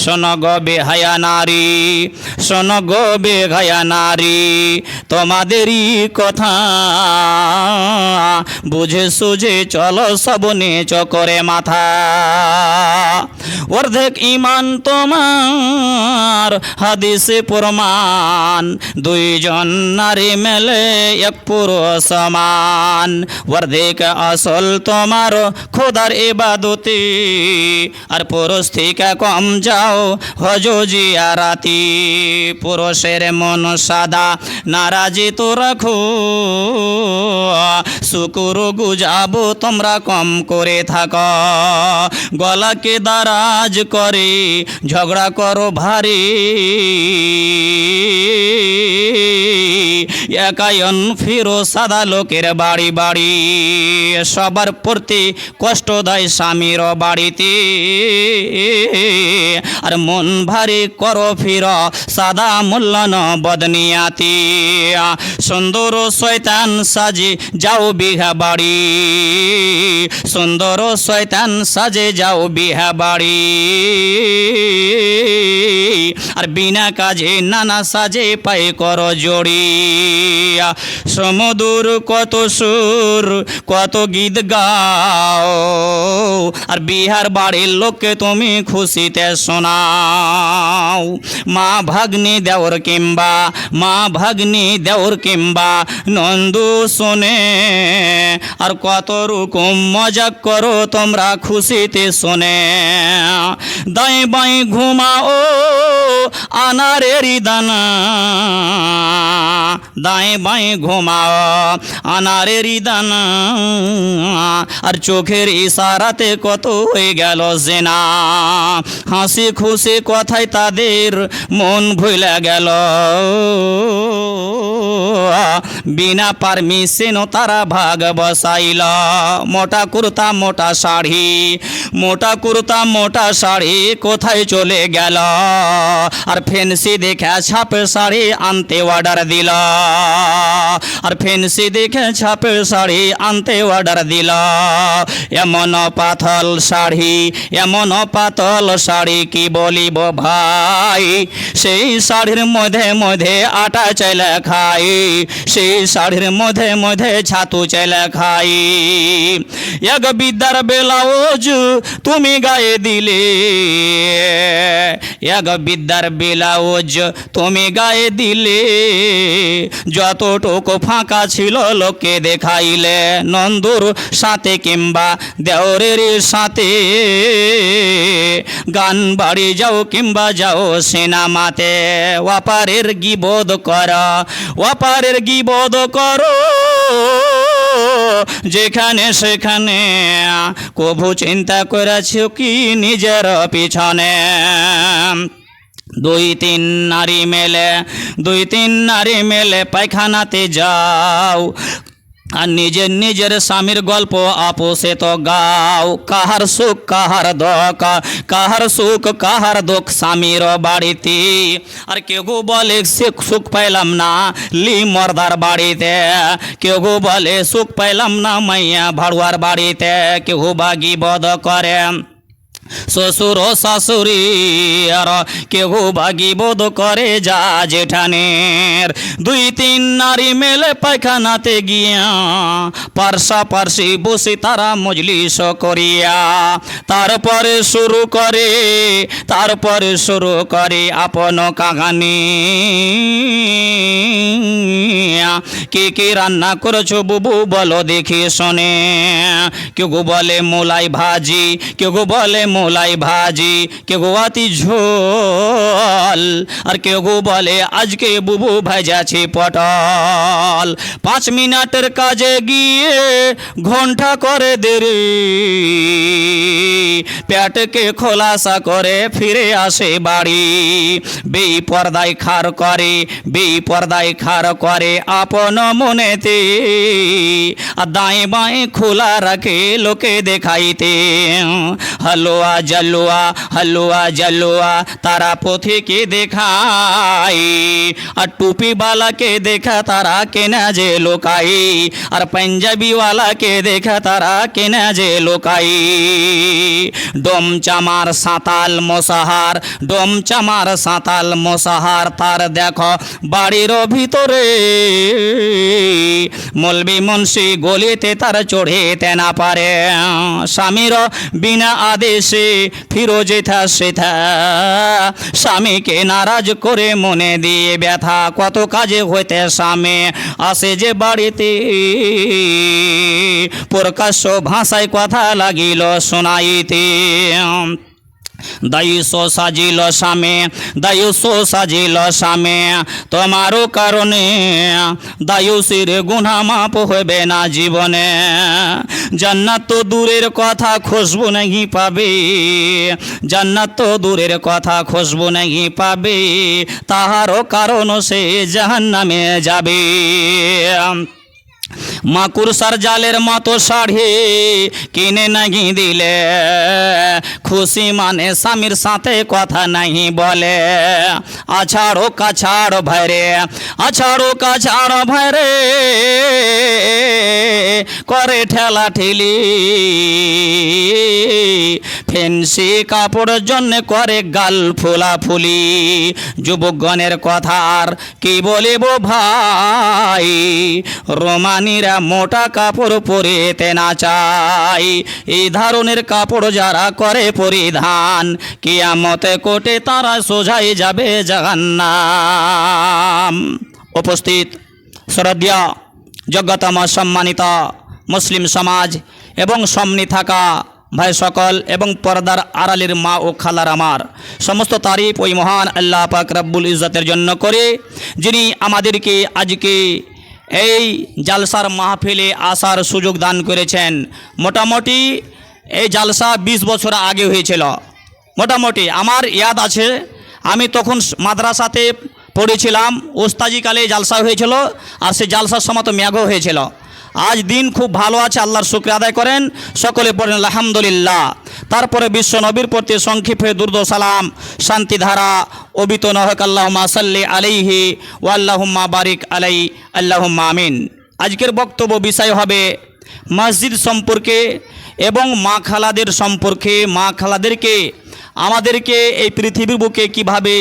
শোনো গো বেহায়া নারী, শোনো গো বেহায়া নারী, তোমাদেরই কথা বুঝে সুঝে চলো সব নিচ করে মাথা। অর্ধেক ইমান তোমার হাদিসে প্রমাণ, দুইজন নারী মেলে এক পুরুষ সমান। অর্ধেক আসল তোমার খোদার ইবাদতি, আর পুরুষ থেকে কম যাও হজ জিয়ারাতি। পুরুষের মন সাদা নারাজি তো রাখো, শুকুর গুজাবো তোমরা কম করে থাকো। গলাকে দারাজ করে ঝগড়া করো ভারী, একায়ন ফিরো সাদা লোকের বাড়ি বাড়ি। সবার প্রতি কষ্ট দেয় স্বামীর বাড়িতে, আর মন ভারী করো ফির সাদা মূল্যন বদনিয়াতি। সুন্দর শয়তান সাজে যাও বিহা বাড়ি, সুন্দর শয়তান সাজে যাও বিহা বাড়ি। আর বিনা কাজে নানা সাজে পাই করো জড়ি। সমুদুর কত সুর কত গীত গাও, আর বিহার বাড়ির লোককে তুমি খুশিতে শোনাও। মা ভাগ্নি দেওর কিংবা মা ভাগ্নি দেওর কিংবা নন্দু শোনে, আর কত রকম মজা করো তোমরা খুশিতে শোনে। দাঁই বাঁই ঘুমাও আনারেরই দানা, দাঁই বাঁই ঘুমাও আনারেরই দানা। আর চোখের ইশারাতে কত হয়ে গেল জেনা, হাসি খুশি কথায় তাদের মন ভুলে গেল। বিনা পারমিশন তারা ভাগ বসাইল। মোটা কুর্তা মোটা শাড়ি, মোটা কুর্তা মোটা শাড়ি কোথায় চলে গেল। আর ফেন্সি দেখে ছাপে শাড়ি আনতে অর্ডার দিল, আর ফেন্সি দেখে ছাপে শাড়ি আনতে অর্ডার দিল। এমন পাতল শাড়ি, এমন পাতল শাড়ি কি বলিব ভাই। সেই শাড়ির মধ্যে মধ্যে আটা চাইলে খাই, সেই শাড়ির মধ্যে মধ্যে ছাতু চাইলে খাই। এক বিদ্যার ব্লাউজ তুমি গায়ে দিলে, এক বিদ্যার ব্লাউজ তুমি গায়ে দিলে। যতটুকু ফাঁকা ছিল লোককে দেখাইলে, নন্দুর সাথে কিংবা দেওরের সাথে। গান বাড়ি যাও কিংবা যাও সিনেমাতে, ওপারের গিবোধ করো, ওপারের গিবোধ করো। যেখানে সেখানে কভু চিন্তা করেছ কি নিজের পিছনে। দুই তিন নারী মেলে, দুই তিন নারী মেলে পায়খানাতে যাও, আর নিজের নিজের স্বামীর গল্প আপোষে তো গাও। কাহার সুখ কাহার দুঃখ, কাহার সুখ কাহার দুঃখ স্বামীর বাড়িতে। আর কেউ বলে সুখ পাইলাম না লি মর্দার বাড়িতে, কেউ বলে সুখ পাইলাম না মাইয়া ভাড়ুয়ার বাড়িতে। কেউ বাগি বধ করে শ্বশুর শাশুড়ি, আর কেউ ভাগি বোধ করে যা জেঠানের। দুই তিন নারী মেলে পায়খানাতে গিয়া, পার্শ্বাপার্শ্বী বসে তারা মজলিস করিয়া। তারপরে শুরু করে, তারপরে শুরু করে আপন কাহানি। কে কে রান্না করেছো বুবু বলো দেখি শোনে। কেউ বলে মোলাই ভাজি, কেউ বলে মোলাই ভাজি, কেউ আতি ঝোল, আর কেউ বলে আজকে বুবু ভাজাছে পটল। 5 মিনিটের কাজে গিয়ে ঘন্টা করে দেরি, পেটকে খোলাসা করে ফিরে আসে বাড়ি। বেপরদায় খার করে, বেপরদায় খার করে আপন মনেতে, আর দাঁয়ে বাঁয়ে খোলা রাখে লোকে দেখাইতে। হ্যালো হালুয়া জালুয়া হালুয়া জালুয়া তারা পথিকে দেখাই আর টুপিওয়ালাকে দেখা তারা কেনা যে লোকাই আর পাঞ্জাবিওয়ালাকে দেখা তারা কেনা যে লোকাই ডোম চামার সাঁতাল মশাহার ডোম চামার সাঁতাল মশাহার তার দেখো বাড়ির ভিতরে মলবি মুন্সি গলিতে তার চড়িতে না পারে স্বামীর বিনা আদেশে ফিরো যেথা সেথা স্বামীকে নারাজ করে মনে দিয়ে ব্যথা কত কাজে হইতে স্বামী আসে যে বাড়িতে প্রকাশ্য ভাষায় কথা লাগিল শোনাইতে দায়ুসো সাজিল স্বামী দায়ুসো সাজিল স্বামী তোমারও কারণে দায়ুসির গুনাহ মাপ হবে না জীবনে জান্নাত তো দূরের কথা খুশবু नहीं পাবে জান্নাত তো দূরের কথা খুশবু नहीं পাবে তাহারও কারণ সে জাহান্নামে যাবে মাকুরসার জালের মতো শাড়ি কিনে নাহি দিলে খুশি মানে স্বামীর সাথে কথা নাহি বলে আছাড়ো কাছাড় ভাইরে আছাড়ো কাছাড় ভাইরে করে ঠেলা ঠেলি ফেন্সি কাপড়ের জন্য করে গাল ফুলাফুলি যুবকগণের কথা আর কি বলিব ভাই রোমানিরা মোটা কাপড় পরিতে না চাই এই ধরনের কাপড় যারা করে পরিধান কিয়ামতে কোটে তারা সোজাই যাবে জাহান্নাম উপস্থিত শ্রদ্ধেয় যোগ্যতম সম্মানিত মুসলিম সমাজ এবং সামনে থাকা ভাই সকল এবং পর্দার আড়ালের মা ও খালার আমার সমস্ত তারিফ ওই মহান আল্লাহ পাক রব্বুল ইজ্জতের জন্য করে যিনি আমাদেরকে আজকে এই জালসার মাহফিলে আসার সুযোগ দান করেছেন মোটামুটি এই জালসা 20 বছর আগে হয়েছিল মোটামুটি আমার ইয়াদ আছে আমি তখন মাদ্রাসাতে পড়েছিলাম ওস্তাজিকালে জালসা হয়েছিল আর সেই জালসার সময় তো মেঘও হয়েছিল আজ দিন খুব ভালো আছে আল্লাহর শুকর আদায় করেন সকলে পড়েন আলহামদুলিল্লাহ তারপরে বিশ্ব নবীর প্রতি সংক্ষেপে দুরূদ ও সালাম শান্তি ধারা অবিত নহক আল্লাহুম্মা সাল্লি আলাইহি ওয়া আল্লাহুম্মা বারিক আলাই আল্লাহুম্মা আমিন আজকের বক্তব্য বিষয় হবে মসজিদ সম্পর্কে এবং মা খালাদের সম্পর্কে মা খালাদেরকে আমাদেরকে এই পৃথিবীর বুকে কিভাবে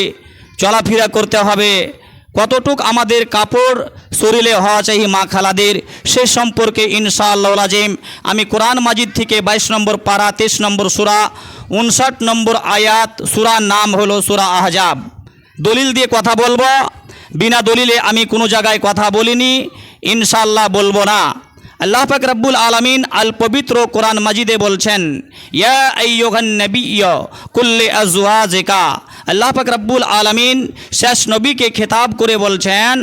চলাফেরা করতে হবে কতটুক আমাদের কাপড় শরীরে হওয়া চাই মা খালাদের সে সম্পর্কে ইনশাআল্লাহ আজিম আমি কোরআন মাজিদ থেকে 22 নম্বর পারা 23 নম্বর সূরা 59 নম্বর আয়াত সূরার নাম হলো সূরা আহজাব দলিল দিয়ে কথা বলবো বিনা দলিলে আমি কোনো জায়গায় কথা বলিনি ইনশাআল্লাহ বলবো না আল্লাহ পাক রব্বুল আলামিন আল পবিত্র কোরআন মাজিদে বলছেন ইয়া আইয়ুহান নাবিয়্যু কুল্লি আজওয়াজিকা আল্লাহ পাক রব্বুল আলামিন শেষ নবীকে খেতাব করে বলছেন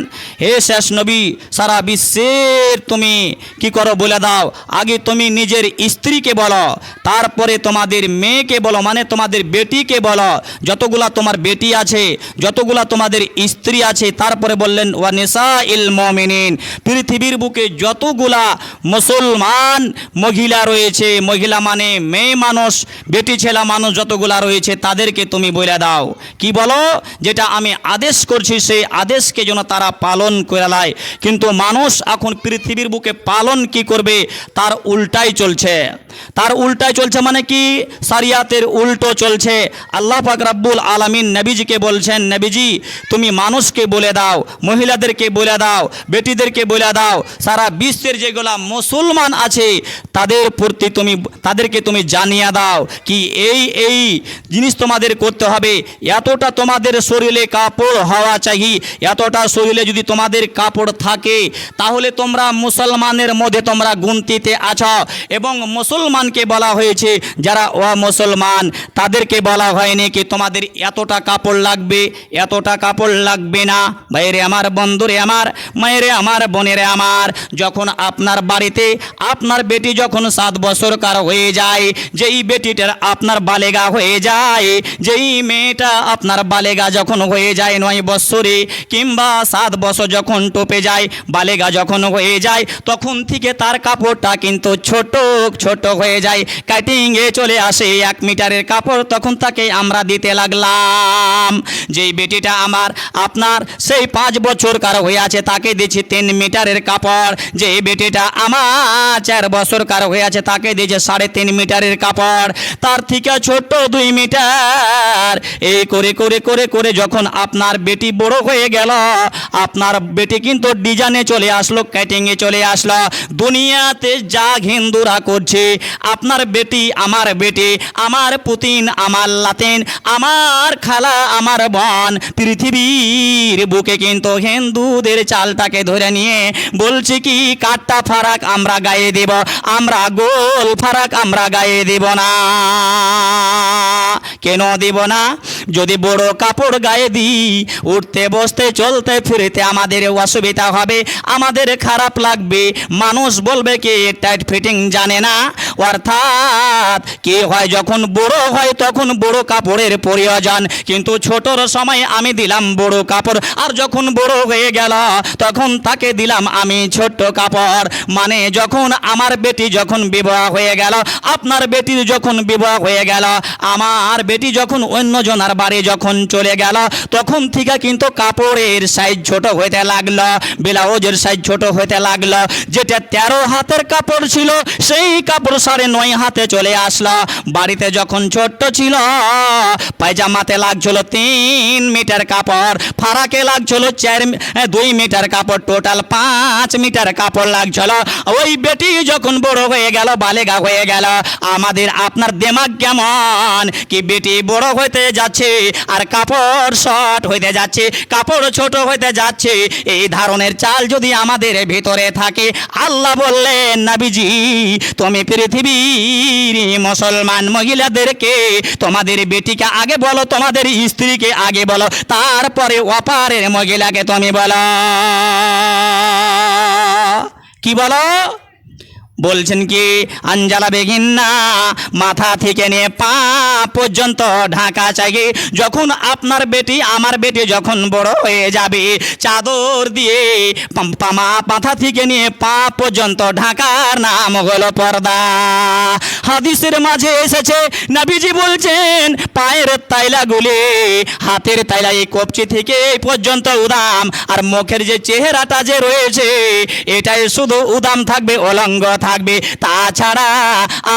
হে শেষ নবী সারা বিশ্বের তুমি কি করো বলে দাও আগে তুমি নিজের স্ত্রীকে বলো তারপরে তোমাদের মেয়েকে বলো মানে তোমাদের বেটিকে বলো যতগুলা তোমার বেটি আছে যতগুলা তোমাদের স্ত্রী আছে তারপরে বললেন ওয়া নিসাইল মুমিনিন পৃথিবীর বুকে যতগুলা মুসলমান মহিলা রয়েছে মহিলা মানে মেয়ে মানুষ বেটি ছেলে মানুষ যতগুলা রয়েছে তাদেরকে তুমি বলে দাও কি বলো যেটা আমি আদেশ করছি সেই আদেশকে যেন তারা পালন করে নেয় কিন্তু মানুষ এখন পৃথিবীর বুকে পালন কি করবে তার উল্টাই চলছে মানে কি শরিয়াতের উল্টো চলছে আল্লাহ পাক রব্বুল আলামিন নবীজিকে বলছেন নবীজি তুমি মানুষকে বলে দাও মহিলাদেরকে বলে দাও বেটিদেরকে বলে দাও সারা বিশ্বের যেগুলা মুসলমান আছে তাদেরকে তুমি জানিয়ে দাও কি এই জিনিস তোমাদের করতে হবে এতটা তোমাদের শরীরে কাপড় হওয়া চাই এতটা শরীরে যদি তোমাদের কাপড় থাকে তাহলে তোমরা মুসলমানের মধ্যে তোমরা গুনতিতে আছো এবং মুসলমানকে বলা হয়েছে যারা অমুসলমান তাদেরকে বলা হয়নি কি তোমাদের এতটা কাপড় লাগবে না ভাইরে আমার বন্ধুরে আমার মায়েরে আমার বোনেরে আমার যখন আপনার বাড়িতে আপনার বেটি যখন 7 বছর কার হয়ে যায় যেই বেটিটার আপনার বালেগা হয়ে যায় যেই মেয়েটা বেটিটা আপনার বালেগা যখন হয়ে যায় 9 বছরে কিংবা 7 বছর যখন টপে যায়, বালেগা যখন হয়ে যায়, তখন থেকে তার কাপড়টা কিন্তু ছোট ছোট হয়ে যায়, কাটিংয়ে চলে আসে 1 মিটারের কাপড়, তখন তাকে আমরা দিতে লাগলাম। যেই বেটিটা আমার আপনার সেই 5 বছর কার হয়ে আছে তাকে দিচ্ছি 3 মিটারের কাপড়, যে বেটিটা আমার 4 বছর কার হয়ে আছে তাকে দিয়েছে 3.5 মিটারের কাপড়, তার থেকে ছোট 2 মিটার। এই করে করে করে করে যখন আপনার বেটি বড় হয়ে গেল, আপনার বেটি কিন্তু ডিজাইনে চলে আসলো, কাটিংয়ে চলে আসলো। দুনিয়াতে যা হিন্দুরা করছে, আপনার বেটি আমার পুতিন, আমার লাতিন, আমার খালা, আমার বোন, পৃথিবীর বুকে কিন্তু হিন্দুদের চালটাকে ধরে নিয়ে বলছে কি কাটটা ফারাক আমরা গায়ে দেব, আমরা গোল ফারাক আমরা গায়ে দেব না। কেন দেব না? যদি বড় কাপড় গায়ে দিই, উঠতে বসতে চলতে ফিরতে আমাদের অসুবিধা হবে, আমাদের খারাপ লাগবে, মানুষ বলবে কি টাইট ফিটিং জানে না। অর্থাৎ কি হয়, যখন বড় হয় তখন বড় কাপড়ের প্রয়োজন, কিন্তু ছোটর সময় আমি দিলাম বড় কাপড়, আর যখন বড় হয়ে গেল তখন তাকে দিলাম আমি ছোট্ট কাপড়। মানে যখন আমার বেটি যখন বিবাহ হয়ে গেল, আপনার বেটির যখন বিবাহ হয়ে গেল, আমার বেটি যখন অন্যজনের বাড়ি যখন চলে গেল, তখন থেকে কিন্তু কাপড়ের সাইজ ছোট হইতে লাগলো, ব্লাউজের সাইজ ছোট হইতে লাগলো। যেটা 13 হাতের কাপড় ছিল সেই কাপড় 9.5 হাতে চলে আসলো। বাড়িতে যখন ছোট্ট ছিল পায়জামাতে লাগছিল 3 মিটার কাপড়, ফারাকে লাগছিল 2 মিটার কাপড়, টোটাল 5 মিটার কাপড় লাগছিল। ওই বেটি যখন বড় হয়ে গেল, বালেগা হয়ে গেল, আমাদের আপনার দিমাগ কেমন কি বেটি বড় হইতে যাচ্ছে আর কাপড় শর্ট হইতে যাচ্ছে, কাপড় ছোট হইতে যাচ্ছে। এই ধরনের চাল যদি আমাদের ভিতরে থাকে, আল্লাহ বললেন নবীজি তুমি পৃথিবীর মুসলমান মহিলাদেরকে তোমাদের বেটিকে আগে বলো, তোমাদের স্ত্রীকে আগে বলো, তারপরে অপারের মহিলাকে তুমি বলো। কি বলো? বলছেন কি আঞ্জালা বেগিন না, মাথা থেকে নিয়ে পা পর্যন্ত ঢাকা চাই। যখন আপনার বেটি আমার বেটি যখন বড় হয়ে যাবে, চাদর দিয়ে মাথা থেকে নিয়ে পা পর্যন্ত ঢাকার নাম হলো পর্দা। হাদিসের মাঝে এসেছে নবীজি বলছেন পায়ের তাইলাগুলি, হাতের তাইলা এই কবজি থেকে এই পর্যন্ত উদাম, আর মুখের যে চেহারাটা যে রয়েছে এটাই শুধু উদাম থাকবে, অলঙ্গ থাকবে, তাছাড়া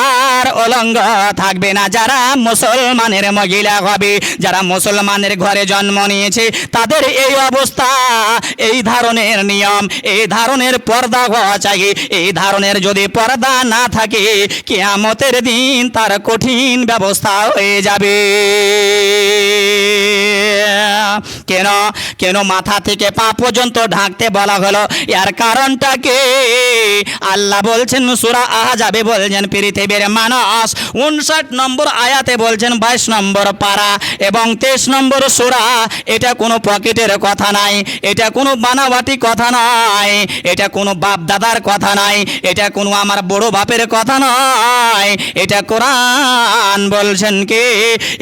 আর অলঙ্গ থাকবে না। যারা মুসলমানের মহিলা হবে, যারা মুসলমানের ঘরে জন্ম নিয়েছে, তাদের এই অবস্থা, এই ধরনের নিয়ম, এই ধরনের পর্দা হওয়া চাই। এই ধরনের যদি পর্দা না থাকে, কিয়ামতের দিন তার কঠিন ব্যবস্থা হয়ে যাবে। কেন কেন মাথা থেকে পা পর্যন্ত ঢাকতে বলা হলো? এর কারণটা কি? আল্লাহ বলছেন সূরা আহজাবে, বলছেন পৃথিবীর মানুষ 59 নম্বর আয়াতে বলছেন 22 নম্বর পারা এবং 23 নম্বর সূরা। এটা কোনো পকেটের কথা নাই, এটা কোনো বানাবাটি কথা নয়, এটা কোনো বাপ দাদার কথা নাই, এটা কোনো আমার বড় বাপের কথা নয়, এটা কোরআন বলছেন কি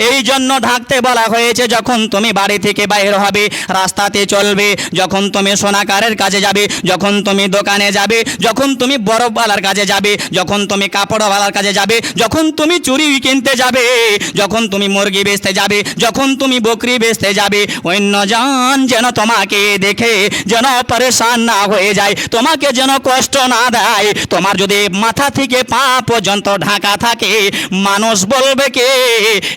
এই জন্য ঢাকতে বলা হয়েছে। যখন তুমি বাড়ি থেকে বাইর হবে, রাস্তাতে চলবে, যখন তুমি সোনাকারের কাছে যাবে, যখন তুমি দোকানে যাবে, যখন তুমি বরফওয়ালার কাছে যাবে, যখন তুমি কাপড়ওয়ালার কাছে যাবে, যখন তুমি চুরি কিনতে যাবে, যখন তুমি মুরগি বেচতে যাবে, যখন তুমি বকরি বেচতে যাবে, অন্যজন যেন তোমাকে দেখে যেন পরেশান না হয়ে যায়, তোমাকে যেন কষ্ট না দেয়। তোমার যদি মাথা থেকে পা পর্যন্ত ঢাকা থাকে, মানুষ বলবে কি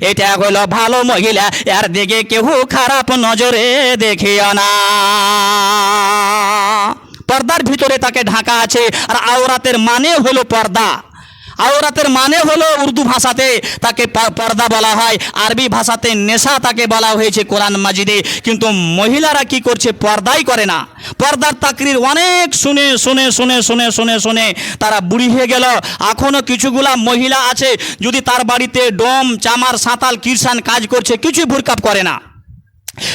এটা হলো ভালো মহিলা, এর দিকে কেউ খারাপ নজরে দেখিও না। পর্দার ভিতরে তাকে ঢাকা আছে। আর আওরাতের মানে হলো পর্দা। আওরাতের মানে হলো উর্দু ভাষাতে তাকে পর্দা বলা হয়, আরবি ভাষাতে নেশা তাকে বলা হয়েছে কোরআন মাজিদে। কিন্তু মহিলারা কি করছে? পর্দাই করে না। পর্দার তাকরির অনেক শুনে শুনে শুনে শুনে শুনে শুনে তারা বুড়ি হয়ে গেল। এখনও কিছুগুলা মহিলা আছে, যদি তার বাড়িতে ডোম চামার সাঁতাল কিরসান কাজ করছে, কিছুই বুরকাপ করে না।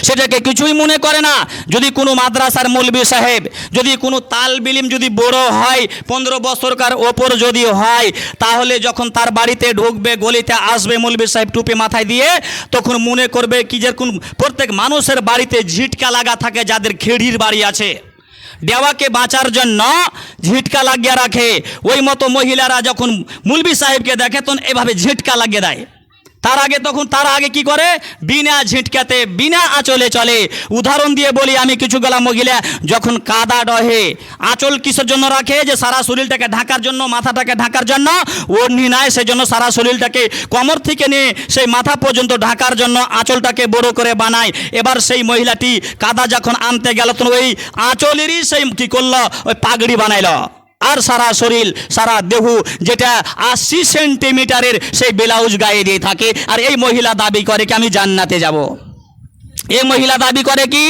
সেটাকে কিছুই মনে করে না। যদি কোনো মাদ্রাসার মৌলবি সাহেব, যদি কোনো তালবিলিম যদি বড় হয় 15 বছরকার ওপর যদি হয়, তাহলে যখন তার বাড়িতে ঢুকবে, গলিতে আসবে মৌলবি সাহেব টুপি মাথায় দিয়ে, তখন মনে করবে কি যে কোন প্রত্যেক মানুষের বাড়িতে ঝিটকা লাগা থাকে, যাদের খেড়ির বাড়ি আছে, দেওয়াকে বাঁচার জন্য ঝিটকা লাগিয়ে রাখে। ওই মতো মহিলারা যখন মৌলবি সাহেবকে দেখে তখন এভাবে ঝিটকা লাগিয়ে দেয়। তার আগে কি করে? বিনা ঝিটকাতে বিনা আঁচলে চলে। উদাহরণ দিয়ে বলি আমি, কিছুগুলা মহিলা যখন কাদা ডহে, আঁচল কিসের জন্য রাখে? যে সারা শরীরটাকে ঢাকার জন্য, মাথাটাকে ঢাকার জন্য। ওড়নি নাই, সেই জন্য সারা শরীরটাকে কোমর থেকে নিয়ে সেই মাথা পর্যন্ত ঢাকার জন্য আঁচলটাকে বড় করে বানায়। এবার সেই মহিলাটি কাদা যখন আনতে গেল, তখন ওই আঁচলেরই সেই কি করলো, ওই পাগড়ি বানাইলো। আর সারা শরীর, সারা দেহ, যেটা 80 সেন্টিমিটারের সেই ব্লাউজ গায়ে দিয়ে থাকে। আর এই মহিলা দাবি করে কি আমি জান্নাতে যাব। এই মহিলা দাবি করে কি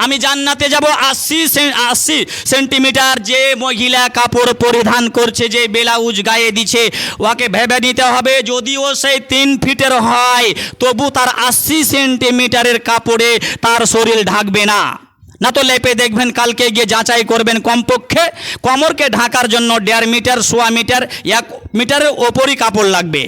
আমি জান্নাতে যাব। 80 সেন্টিমিটার যে মহিলা কাপড় পরিধান করছে, যে ব্লাউজ গায়ে দিচ্ছে, ওকে ভেবে নিতে হবে যদিও সেই 3 ফিটের হয়, তবু তার 80 সেন্টিমিটারের কাপড়ে তার শরীর ঢাকবে না। না তো লেপে দেখবেন, কালকে গিয়ে যাচাই করবেন, কমপক্ষে কোমরকে ঢাকার জন্য 1.5 মিটার, 1.25 মিটার, 1 মিটারের ওপরই কাপড় লাগবে।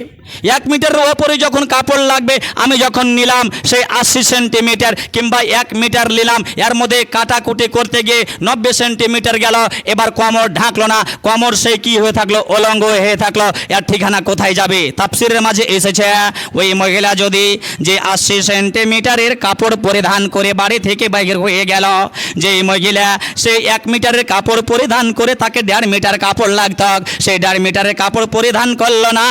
1 মিটারের ওপরে যখন কাপড় লাগবে, আমি যখন নিলাম সেই 80 সেন্টিমিটার কিংবা 1 মিটার নিলাম, এর মধ্যে কাটাকুটি করতে গিয়ে 90 সেন্টিমিটার গেল, এবার কোমর ঢাকলো না, কোমর সেই কি হয়ে থাকলো, অলঙ্গ হয়ে থাকলো। এর ঠিকানা কোথায় যাবে? তাফসিরের মাঝে এসেছে, ওই মহিলা যদি যে 80 সেন্টিমিটারের কাপড় পরিধান করে বাড়ি থেকে বাইরে হয়ে গেল, যে মহিলা সেই 1 মিটারের কাপড় পরিধান করে তাকে 1.5 মিটার কাপড় লাগত, সেই 1.5 মিটারের কাপড় পরিধান করলো না,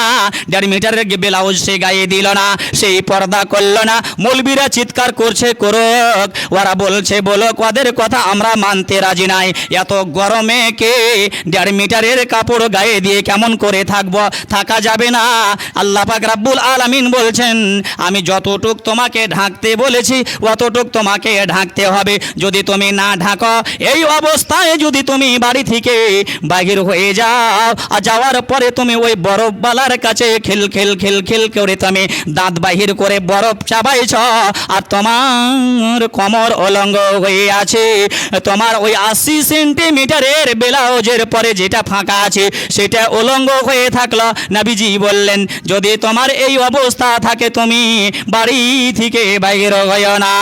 1.5 মিটার ব্লাউজ সে গায়ে দিল না, সেই পর্দা করলো না। মৌলবীরা চিৎকার করছে করুক, ওরা বলছে বলুক, ওদের কথা আমরা মানতে রাজি নাই। এত গরমে কে 1.5 মিটারের কাপড় গায়ে দিয়ে কেমন করে থাকবো? থাকা যাবে না। আল্লাহ পাক রাব্বুল আলামিন বলছেন, আমি যতটুক তোমাকে ঢাকতে বলেছি অতটুক তোমাকে ঢাকতে হবে। যদি তুমি না ঢাকো, এই অবস্থায় যদি তুমি বাড়ি থেকে বাহির হয়ে যাও, আর যাওয়ার পরে তুমি ওই বরফবালার কাছে খেল করে তুমি দাঁত বাহির করে বরফ চাবাইছ, আর তোমার কোমর অলঙ্গ হয়ে আছে, তোমার ওই 80 সেন্টিমিটারের ব্লাউজের পরে যেটা ফাঁকা আছে সেটা অলঙ্গ হয়ে থাকলো। নবীজি বললেন, যদি তোমার এই অবস্থা থাকে, তুমি বাড়ি থেকে বাইর হইও না।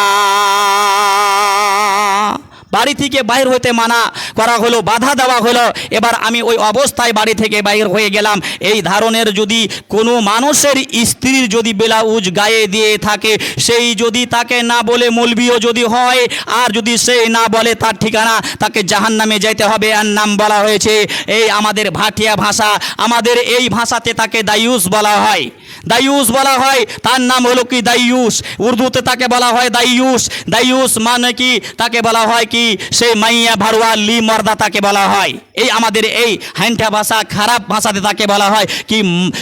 বাড়ি থেকে বাইর হতে মানা করা হলো, বাধা দেওয়া হলো। এবার আমি ওই অবস্থায় বাড়ি থেকে বাইর হয়ে গেলাম। এই ধরনের যদি কোনো মানুষের স্ত্রীর যদি ব্লাউজ গায়ে দিয়ে থাকে, সেই যদি তাকে না বলে মৌলবিও যদি হয়, আর যদি সে না বলে, তার ঠিকানা তাকে জাহান্নামে যেতে হবে। আর নাম বলা হয়েছে, এই আমাদের ভাটিয়া ভাষা, আমাদের এই ভাষাতে তাকে দায়ুস বলা হয়। দায়ুস বলা হয়, তার নাম হলো কি দায়ুস। উর্দুতে তাকে বলা হয় দায়ুস। দায়ুস মানে কি? তাকে বলা হয় কি সেই মাইয়া ভারুয়া লি মর্দা তাকে বলা হয়। এই আমাদের এই হ্যান্ঠা ভাষা, খারাপ ভাষাতে তাকে বলা হয় কি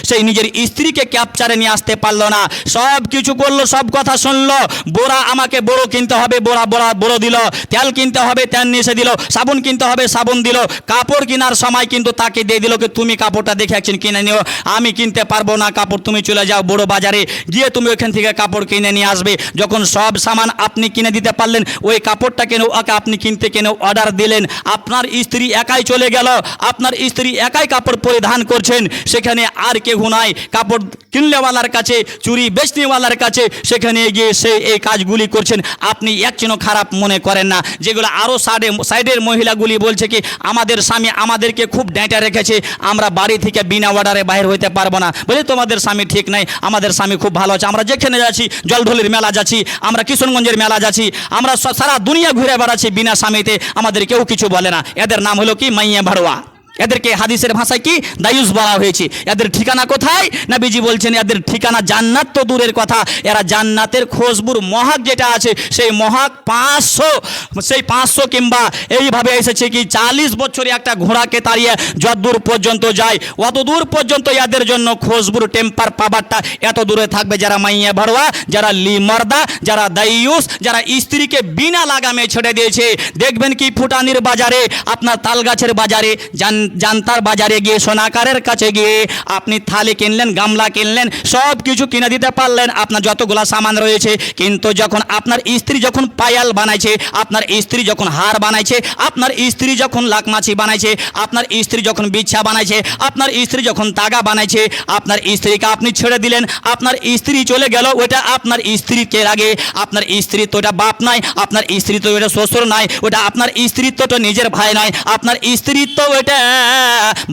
সেই নিজের স্ত্রীকে ক্যাপচারে নিয়ে আসতে পারলো না, সব কিছু করলো, সব কথা শুনলো। বোরা আমাকে বড় কিনতে হবে, বড় দিল। তেল কিনতে হবে, তেল নিয়ে এসে দিল। সাবুন কিনতে হবে, সাবুন দিল। কাপড় কেনার সময় কিন্তু তাকে দিয়ে দিল কি তুমি কাপড়টা দেখে একদিন কিনে নিও, আমি কিনতে পারবো না কাপড়, তুমি চলে যাও বড় বাজারে গিয়ে তুমি ওইখান থেকে কাপড় কিনে নিয়ে আসবে। যখন সব সামান আপনি কিনে দিতে পারলেন, ওই কাপড়টা কেন ওকে আপনি কিনতে কেন অর্ডার দিলেন, আপনার স্ত্রী একাই চলে গেল, আপনার স্ত্রী একাই কাপড় পরিধান করছেন, সেখানে আর কেউ নাই। কাপড় কিনলেওয়ালার কাছে, চুরি বেচনেওয়ালার কাছে সেখানে গিয়ে সে এই কাজগুলি করছেন, আপনি একচেনও খারাপ মনে করেন না। যেগুলো আরও সাইডের মহিলাগুলি বলছে কি আমাদের স্বামী আমাদেরকে খুব ডেঁটা রেখেছে, আমরা বাড়ি থেকে বিনা অর্ডারে বাইরে হইতে পারবো না। বলে তোমাদের স্বামী ঠিক নাই, আমাদের স্বামী খুব ভালো আছে, আমরা যেখানে যাচ্ছি, জলঢলির মেলা যাচ্ছি, আমরা কিশনগঞ্জের মেলা যাচ্ছি, আমরা সারা দুনিয়া ঘুরে বেড়াচ্ছি বিনা স্বামীতে, আমাদের কেউ কিছু বলে না। এদের নাম হলো কি মাইয়া ভাড়ুয়া। এদেরকে হাদিসের ভাষায় কি দায়ুস বলা হয়েছে। এদের ঠিকানা কোথায়? নবীজি বলছেন এদের ঠিকানা জান্নাত তো দূরের কথা, এরা জান্নাতের খুশবুর মহাক যেটা আছে সেই মহাক 500 কিংবা এইভাবে এসেছে কি 40 বছরে একটা ঘোড়াকে তাড়িয়ে যত দূর পর্যন্ত যায় অত দূর পর্যন্ত এদের জন্য খুশবুর টেম্পার পাওয়ারটা এত দূরে থাকবে। যারা মাইয়া ভাড়ুয়া, যারা লিমার্দা, যারা দায়ুস, যারা স্ত্রীকে বিনা লাগামে ছেড়ে দিয়েছে, দেখবেন কি ফুটানির বাজারে, আপনার তালগাছের বাজারে, জান্তার বাজারে গিয়ে সোনাকারের কাছে গিয়ে আপনি থালি কিনলেন, গামলা কিনলেন, সব কিছু কিনে দিতে পারলেন আপনার যতগুলা সামান রয়েছে। কিন্তু যখন আপনার স্ত্রী যখন পায়াল বানাইছে, আপনার স্ত্রী যখন হার বানাইছে, আপনার স্ত্রী যখন লাকমাছি বানাইছে, আপনার স্ত্রী যখন বিছা বানাইছে, আপনার স্ত্রী যখন তাগা বানাইছে, আপনার স্ত্রীকে আপনি ছেড়ে দিলেন, আপনার স্ত্রী চলে গেল, ওটা আপনার স্ত্রীকে লাগে। আপনার স্ত্রী তো ওটা বাপ নয়, আপনার স্ত্রী তো ওটা শ্বশুর নয়, ওটা আপনার স্ত্রী তো নিজের ভাই নয়, আপনার স্ত্রী তো ওটা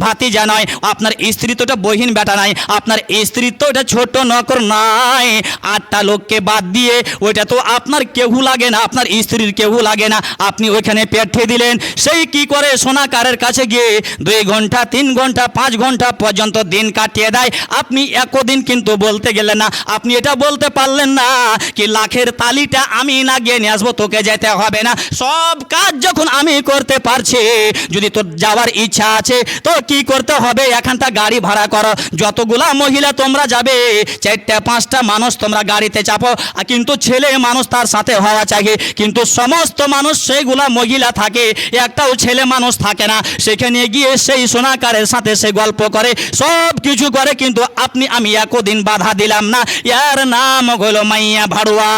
ভাতিজা নয়, আপনার স্ত্রী তো ওটা বহিন বেটা নয়, আপনার স্ত্রী তো ওটা ছোট নকর নয়। 8টা লোককে বাদ দিয়ে ওইটা তো আপনার কেউ লাগে না, আপনার স্ত্রীর কেউ লাগে না। আপনি ওইখানে পেঠে দিলেন, সেই কি করে সোনাকারের কাছে গিয়ে 2 ঘন্টা 3 ঘন্টা 5 ঘন্টা পর্যন্ত দিন কাটিয়ে দেয়। আপনি একদিন কিন্তু বলতে গেলেন না, আপনি এটা বলতে পারলেন না কি লাখের তালিটা আমি না গিয়ে নিয়ে আসবো, তোকে যেতে হবে না, সব কাজ যখন আমি করতে পারছি, যদি তোর যাওয়ার ইচ্ছা আছে তো কি করতে হবে, এখানটা গাড়ি ভাড়া করো, যতগুলা মহিলা তোমরা যাবে 4টা 5টা মানুষ তোমরা গাড়িতে চাপো, কিন্তু ছেলে মানুষ তার সাথে হওয়া চাই। কিন্তু সমস্ত মানুষ সেইগুলা মহিলা থাকে, একটাও ছেলে মানুষ থাকে না। সেখানে গিয়ে সেই সোনাকারের সাথে সে গল্প করে, সব কিছু করে, কিন্তু আমি একদিন বাধা দিলাম না। এর নাম হলো মাইয়া ভাড়ুয়া।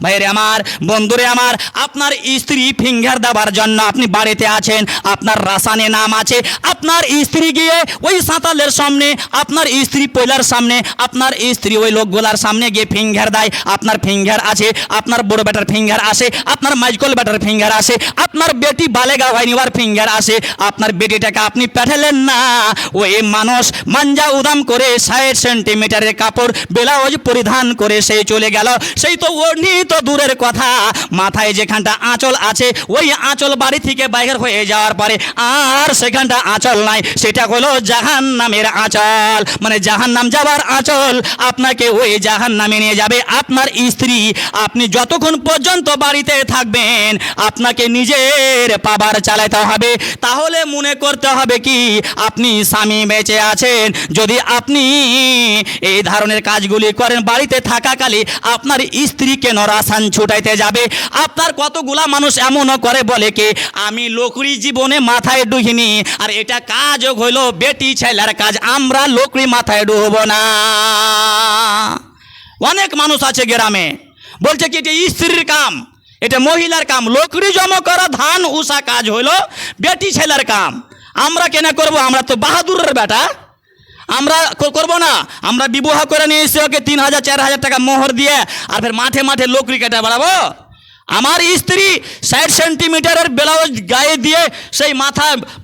ভাইরে আমার, বন্ধুরে আমার, আপনার স্ত্রী ফিঙ্গার দেওয়ার জন্য আপনি বাড়িতে আছেন, আপনার রাসানে নাম আছে, আপনার স্ত্রী গিয়ে ওই সাঁতালের সামনে, আপনার স্ত্রী পয়লার সামনে, আপনার স্ত্রী ওই লোকগুলার সামনে গিয়ে ফিঙ্গার দেয়, আপনার ফিঙ্গার আছে, আপনার বড় বেটার ফিঙ্গার আসে, আপনার মাইজকল বেটার ফিঙ্গার আসে, আপনার বেটি বালেগা হয়নি ওর ফিঙ্গার আসে, আপনার বেটিটাকে আপনি পাঠালেন না, ওই মানুষ মাঞ্জা উদাম করে 60 সেন্টিমিটারের কাপড় ব্লাউজ পরিধান করে সে চলে গেল। সেই তো ওড়নি তো দূরের কথা, মাথায় যেখানটা আঁচল আছে, ওই আঁচল বাড়ি থেকে বাইরে হয়ে যাওয়ার পরে আর সেখানটা আঁচল নাই, সেটা হলো জাহান্নামের আঁচল, মানে জাহান্নাম যাবার আঁচল। আপনাকে ওই জাহান্নামে নিয়ে যাবে আপনার স্ত্রী। আপনি যতক্ষণ পর্যন্ত বাড়িতে থাকবেন আপনাকে নিজের পাবার চালাতে হবে। তাহলে মনে করতে হবে কি আপনি স্বামী বেঁচে আছেন। যদি আপনি এই ধরনের কাজগুলি করেন বাড়িতে থাকাকালে, আপনার স্ত্রী কেন রাসান ছুটাইতে যাবে? আপনার কতগুলা মানুষ এমনও করে বলে কি আমি লোকরি জীবনে মাথায় ডুহিনি, আর এটা কাজ হইল বেটি ছেলের কাজ, আমরা লোকরি মাথায় ডুবব না। অনেক মানুষ আছে গ্রামে বলছে কি এটা স্ত্রীর কাম, এটা মহিলার কাম, লোকরি জমা করা ধান উষা কাজ হইলো বেটি ছেলের কাম। আমরা কেন করব? আমরা তো বাহাদুরের বেটা, আমরা করবো না? আমরা বিবাহ করে নিয়ে এসে ওকে 3,000 4,000 টাকা মোহর দিয়ে আর ফের মাঠে মাঠে লোকরি কেটে বাড়াবো? আমার স্ত্রী 60 সেন্টিমিটারের ব্লাউজ গায়ে দিয়ে সেই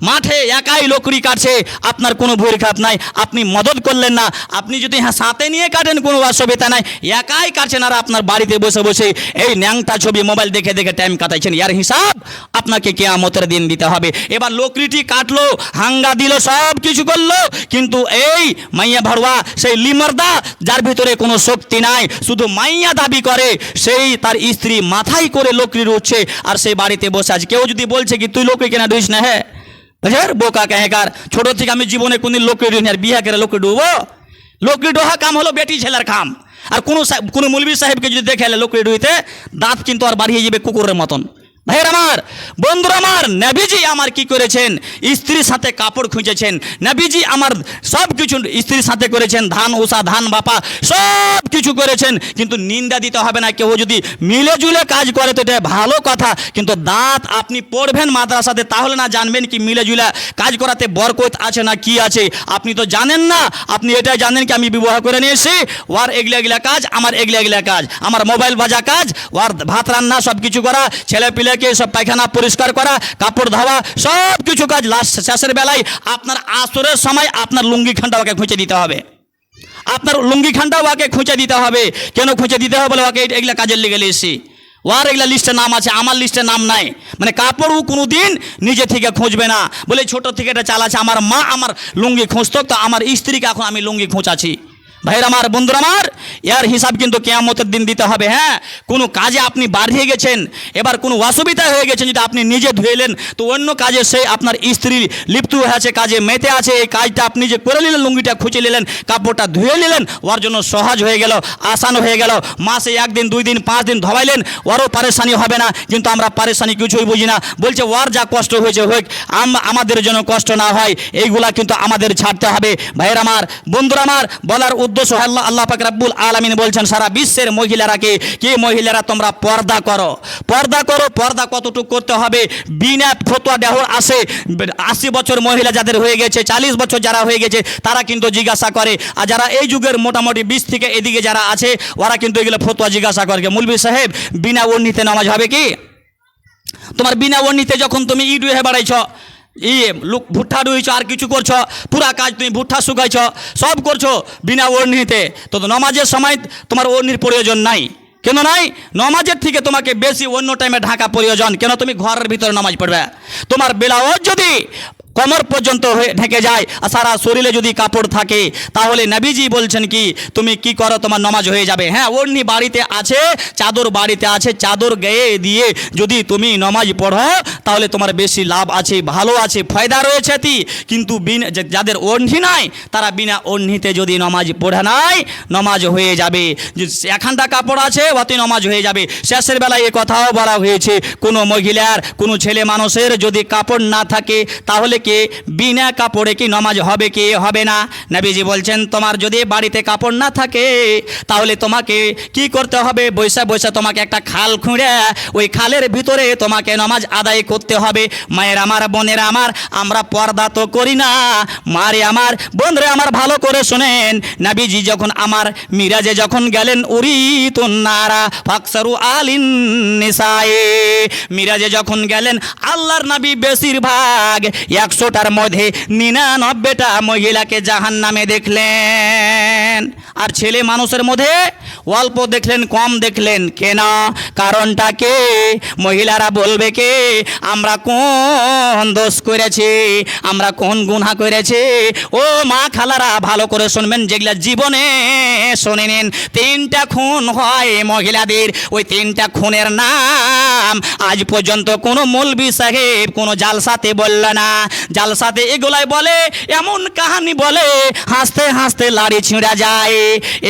মাঠে একাই লোকরি কাটছে, আপনার কোনো ভুল খাপ নাই, আপনি মদত করলেন না। আপনি যদি সাথে নিয়ে কাটেন কোনো অসুবিধা নাই, একাই কাটছেন আর আপনার বাড়িতে বসে বসে এই ন্যাংটা ছবি মোবাইল দেখে দেখে টাইম কাটাইছেন, এর হিসাব আপনাকে কিয়ামতের দিন দিতে হবে। এবার লোকরিটি কাটলো, হাঙ্গা দিল, সব কিছু করলো, কিন্তু এই মাইয়া ভাড়ুয়া সেই লিমারদা যার ভিতরে কোনো শক্তি নাই, শুধু মাইয়া দাবি করে, সেই তার স্ত্রী মাথায় করে লোকরি রুচ্ছে আর সেই বাড়িতে বসে আছে। কেউ যদি বলছে কি তুই লোকরি কেনা ডুইস না, হ্যাঁ বোকা কাহেকার, ছোট থেকে আমি জীবনে কোনদিন লোকরি ডুই আর বিয়া করে লোকরি ডুবো? লোকরি ডোহা কাম হলো বেটি ছেলের কাম। আর কোনো মৌলবী সাহেবকে যদি দেখে লোকরি ডুইতে, দাঁত কিন্তু আর বাড়িয়ে যাবে কুকুরের মতন। ভাইয়ের আমার, বন্ধুরা আমার, নবীজি আমার কি করেছেন? স্ত্রীর সাথে কাপড় খুঁজেছেন। নবীজি আমার সব কিছু স্ত্রীর সাথে করেছেন, ধান উষা ধান বাপা সব কিছু করেছেন। কিন্তু নিন্দা দিতে হবে না, কেউ যদি মিলে জুলে কাজ করে তো এটা ভালো কথা, কিন্তু দাঁত আপনি পড়বেন মাদ্রাসাতে, তাহলে না জানবেন কি মিলে জুলে কাজ করাতে বরকত আছে না কি আছে। আপনি তো জানেন না, আপনি এটাই জানেন কি আমি বিবাহ করে নিয়ে এসেছি, ওর এগলা কাজ, আমার এগলা কাজ, আমার মোবাইল বাজা কাজ, ওর ভাত রান্না সব কিছু করা, ছেলে পিলে সব পায়খানা পরিষ্কার করা, কাপড় ধোয়া, সব কিছু কাজ। লাস্ট শেষের বেলায় আপনার আসরের সময় আপনার লুঙ্গি খানটা ওকে খুঁজে দিতে হবে, আপনার লুঙ্গি খানটা ওকে খুঁজে দিতে হবে। কেন খুঁজে দিতে হবে? বলে ওকে এগুলা কাজের লেগে এসেছি, ওর এগুলা লিস্টে নাম আছে, আমার লিস্টে নাম নাই। মানে কাপড় ও কোনো দিন নিজে থেকে খুঁজবে না, বলে ছোট থেকে এটা চালাচ্ছে। আমার মা আমার লুঙ্গি খুঁজতো, তো আমার স্ত্রীকে এখন আমি লুঙ্গি খুঁজাছি। ভাইয়ের আমার, বন্ধুরা আমার, এর হিসাব কিন্তু কিয়ামতের দিন দিতে হবে। হ্যাঁ, কোনো কাজে আপনি বাড়িয়ে গেছেন, এবার কোনো অসুবিধা হয়ে গেছেন, যেটা আপনি নিজে ধুয়েলেন, তো অন্য কাজে সে আপনার স্ত্রী লিপ্ত হয়ে আছে, কাজে মেতে আছে, এই কাজটা আপনি যে করে নিলেন, লুঙ্গিটা খুঁচে নিলেন, কাপড়টা ধুয়ে নিলেন, ওর জন্য সহজ হয়ে গেল, আসান হয়ে গেল। মাসে 1 দিন 2 দিন 5 দিন ধোয়াইলেন, ওরও পারেশানি হবে না। কিন্তু আমরা পারেশানি কিছুই বুঝি না, বলছে ওর যা কষ্ট হয়েছে হোক, আমাদের জন্য কষ্ট না হয়, এইগুলা কিন্তু আমাদের ছাড়তে হবে। ভাইয়ের আমার, বন্ধুরা আমার, বলার উদ্দেশ্য আল্লাহ পাক রব্বুল আলামিন বলছেন সারা বিশ্বের মহিলারাকে, কি মহিলারা তোমরা পর্দা করো, পর্দা করো। পর্দা কতটুকু করতে হবে? বিনা ফতোয়া দেওয়ার আসে 80 বছর মহিলা যাদের হয়ে গেছে, 40 বছর যারা হয়ে গেছে, তারা কিন্তু জিজ্ঞাসা করে। আর যারা এই যুগের মোটামুটি 20 থেকে এদিকে যারা আছে, ওরা কিন্তু এগুলো ফতোয়া জিজ্ঞাসা করে, মৌলভী সাহেব বিনা ওড়নিতে নামাজ হবে কি? তোমার বিনা ওড়নিতে যখন তুমি ইট হয়ে বেড়াইছ, ভুট্টা ডুইছ, আর কিছু করছো, পুরা কাজ তুমি ভুট্টা শুকাইছ, সব করছো বিনা ওড়নিতে, তো নামাজের সময় তোমার ওড়নির প্রয়োজন নাই। কেন নাই? নামাজের থেকে তোমাকে বেশি অন্য টাইমে ঢাকা প্রয়োজন। কেন? তুমি ঘরের ভিতরে নামাজ পড়বে, তোমার ব্লাউজ যদি কোমর পর্যন্ত হয়ে ঢেকে যায় আর সারা শরীরে যদি কাপড় থাকে, তাহলে নবীজি বলছেন কি তুমি কি করো, তোমার নামাজ হয়ে যাবে। হ্যাঁ, ওড়নি বাড়িতে আছে, চাদর বাড়িতে আছে, চাদর গায়ে দিয়ে যদি তুমি নামাজ পড়ো, তাহলে তোমার বেশি লাভ আছে, ভালো আছে, ফায়দা রয়েছে। কিন্তু যাদের ওড়নি নাই, তারা বিনা ওড়নিতে যদি নামাজ পড়ে নাই, নামাজ হয়ে যাবে। এখানটা কাপড় আছে, অতি নামাজ হয়ে যাবে। শেষের বেলায় এ কথাও বলা হয়েছে, কোনো মহিলার, কোনো ছেলে মানুষের যদি কাপড় না থাকে, তাহলে কি বিনা কাপড়ে কি নামাজ হবে কি হবে না? নবীজি বলছেন তোমার যদি বাড়িতে কাপড় না থাকে, তাহলে তোমাকে কি করতে হবে? বৈশা বৈশা তোমাকে একটা খাল খুঁড়ে ওই খালের ভিতরে তোমাকে নামাজ আদায় করতে হবে। মায়ের আমার, বোনের আমার, আমরা পর্দা তো করি না। মারে আমার, বোনরে আমার, ভালো করে শোনেন, নবীজি যখন আমার মিরাজে যখন গেলেন, উরিতুন্নারা ফাকসারু আলিন নিসায়ে, মিরাজে যখন গেলেন, আল্লাহর নবী বেশিরভাগ 100টার মধ্যে 99টা মহিলাকে জাহান্নামে দেখলেন, আর ছেলে মানুষের মধ্যে অল্প দেখলেন, কম দেখলেন। কেন? কারণটা কে? মহিলারা বলবে কে আমরা কোন দোষ করেছি, আমরা কোন গুনাহ করেছি। ও মা খালারা ভালো করে শুনবেন, যেগুলা জীবনে শুনে নিন। 3টা খুন হয় মহিলাদের, ওই 3টা খুনের নাম আজ পর্যন্ত কোনো মৌলভী সাহেব কোনো জালসাতে বলল না। জালসাতে এগুলাই বলে, এমন কাহিনী বলে, হাসতে হাসতে লাড়ি ছিঁড়া যায়।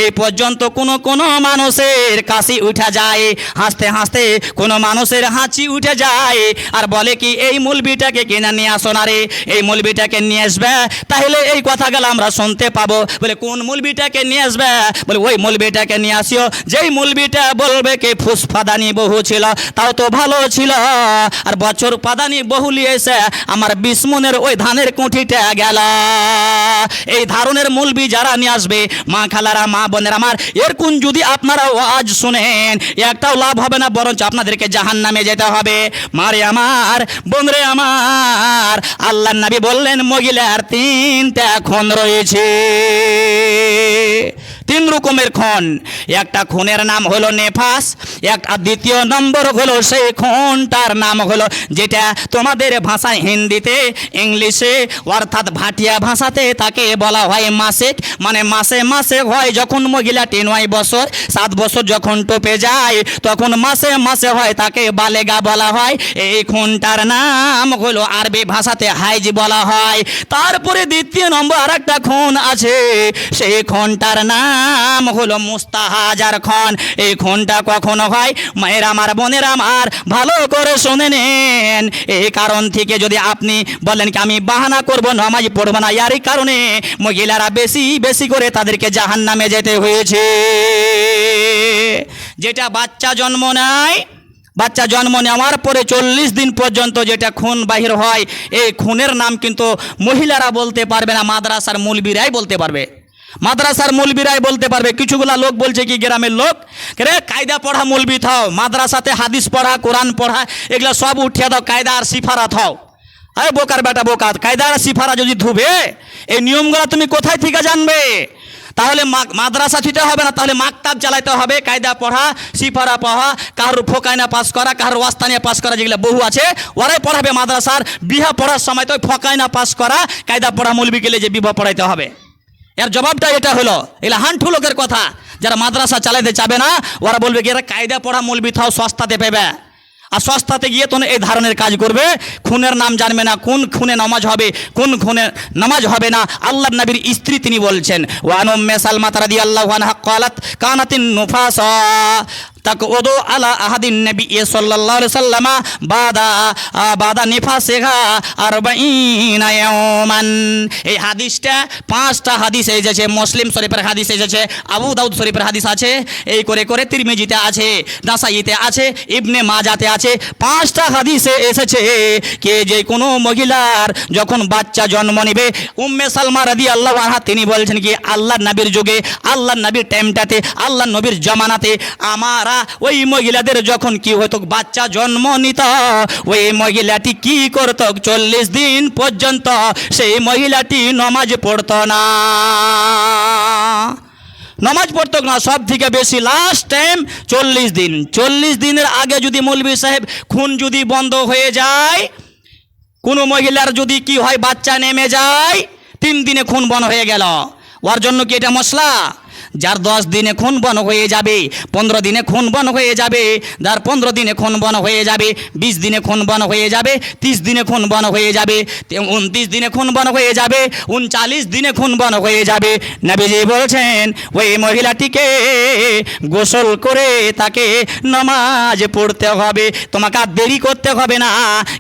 এই পর্যন্ত কোনো মানুষের কাশি উঠা যায়, হাসতে হাসতে কোনো মানুষের হাঁচি উঠে যায়, আর বলে কি এই মৌলভীটাকে কিনা নিয়ে আসো না রে, এই মৌলভীটাকে নিয়ে আসবে, তাহলে এই কথাগুলো আমরা শুনতে পাবো। বলে কোন মৌলভীটাকে নিয়ে আসবে? বলে ওই মৌলভীটাকে নিয়ে আসিও, যেই মৌলভীটা বলবে কি ফুসফাদানি বহু ছিল, তাও তো ভালো ছিল, আর বছর পাদানি বহু লিয়েছে, আমার 20 মনের ওই ধানের কুঠিটা গেল। এই ধারণের মৌলভী যারা নিয়ে আসবে, মা খালারা, মা বোনের আমার, এর কোন যদি আপনারা আজ শুনেন, একটাও লাভ হবে না, বরঞ্চ আপনাদেরকে জাহান্নামে যেতে হবে। মারে আমার, বোনরে আমার, আল্লাহর নবী বললেন মহিলার 3টা খুন রয়েছে, 3 রকমের খুন। একটা খুনের নাম হলো নেফাস, একটা দ্বিতীয় নম্বর হলো সেই খুনটার নাম হলো, যেটা তোমাদের ভাষায় হিন্দিতে, ইংলিশে অর্থাৎ ভাটিয়া ভাষাতে তাকে বলা হয় মাসিক, মানে মাসে মাসে হয়। যখন মহিলাটি 9 বছর 7 বছর যখন টপে যায়, তখন মাসে মাসে হয়, তাকে বালেগা বলা হয়। এই খুনটার নাম হলো আরবি ভাষাতে হাইজ বলা হয়। তারপরে দ্বিতীয় নম্বর আরেকটা খুন আছে, সেই খুনটার নাম হলো মুস্তাহাজার খুন। এই খুনটা কখনো হয়, মায়ের আমার, বোনের আমার, ভালো করে শুনে নেন। এই কারণ থেকে যদি আপনি বলেন কি আমি বাহানা করব, নামাজ পড়ব না, এই কারণে মহিলারা বেশি বেশি করে তাদেরকে জাহান্নামে যেতে হয়েছে। যেটা বাচ্চা জন্ম নেয়, বাচ্চা জন্ম নেওয়ার পরে 40 দিন পর্যন্ত যেটা খুন বাহির হয়, এই খুনের নাম কিন্তু মহিলারা বলতে পারবে না, মাদ্রাসার মৌলবীরাই বলতে পারবে, মাদ্রাসার মৌলবীরাই বলতে পারবে। কিছুগুলা লোক বলছে কি গ্রামের লোক, রে কায়দা পড়া মৌলবী থাও, মাদ্রাসাতে হাদিস পড়া, কোরআন পড়া, এগুলা সব উঠিয়ে দাও, কায়দা আর সিফারা থাও। আরে বোকার বেটা বোকা, কায়দা আর সিফারা যদি ধুবে, এই নিয়মগুলা তুমি কোথায় থেকে জানবে? তাহলে মাদ্রাসা দিতে হবে না, তাহলে মাকতাব চালাইতে হবে, কায়দা পড়া, সিফারা পড়া, কারোর ফোকাইনা পাস করা, কারোর ওয়াস্তানিয়া পাস করা, যেগুলো বহু আছে ওরাই পড়াবে মাদ্রাসার। বিহা পড়ার সময় তো ফোকাইনা পাস করা, কায়দা পড়া মৌলবী গেলে যে বিবাহ পড়াইতে হবে। এর জবাবটা এটা হলো, এগুলো হান্টু লোকের কথা, যারা মাদ্রাসা চালাইতে চাবে না ওরা বলবে কি এরা কায়দা পড়া মৌলবি থাও সস্তাতে পেবে, আর সস্তাতে গিয়ে তো এই ধরনের কাজ করবে, খুনের নাম জানবে না, কোন খুনে নামাজ হবে কোন খুনে নামাজ হবে না। আল্লাহর নবীর স্ত্রী তিনি বলছেন, ওয়ান উম্মে সালমা রাদিয়াল্লাহু আনহা ক্বালাত কানাতিন নুফাসা তাকউদু আলা আহাদিন নবী সাল্লাল্লাহু আলাইহি ওয়াসাল্লাম বাদা নিফাসিহা 40 ইয়াওমান। এই হাদিসটা 5টা হাদিস এসেছে, মুসলিম শরীফের হাদিস এসেছে, আবু দাউদ শরীফের হাদিস আছে, এই করে করে তিরমিজিতে আছে, নাসাইতে আছে, ইবনে মাজাতে আছে, 5টা হাদিসে এসেছে কে যে কোনো মহিলার যখন বাচ্চা জন্ম নেবে, উম্মে সালমা রাদিয়াল্লাহু আনহা তিনি বলছেন কি আল্লাহর নবীর যুগে, আল্লাহর নবীর টাইমটাতে, আল্লাহর নবীর জামানাতে আমার ওই মহিলাদের যখন কি হতো বাচ্চা জন্ম নিত, ওই মহিলাটি কি করত 40 দিন পর্যন্ত সেই মহিলাটি নামাজ পড়তো না, নামাজ পড়তো না। সব থেকে বেশি লাস্ট টাইম 40 দিন। 40 দিনের আগে যদি মৌলভী সাহেব খুন যদি বন্ধ হয়ে যায়, কোনো মহিলার যদি কি হয় বাচ্চা নেমে যায়, 3 দিনে খুন বন্ধ হয়ে গেল, ওর জন্য কি এটা মশলা? যার 10 দিনে খুন বন হয়ে যাবে, 15 দিনে খুন বন হয়ে যাবে, যার 15 দিনে খুন বন হয়ে যাবে, 20 দিনে খুন বন হয়ে যাবে, 30 দিনে খুন বন হয়ে যাবে, 29 দিনে খুন বন হয়ে যাবে, 39 দিনে খুন বন হয়ে যাবে। নবীজি বলছেন ওই মহিলাটিকে গোসল করে তাকে নামাজ পড়তে হবে, তোমাকে আর দেরি করতে হবে না,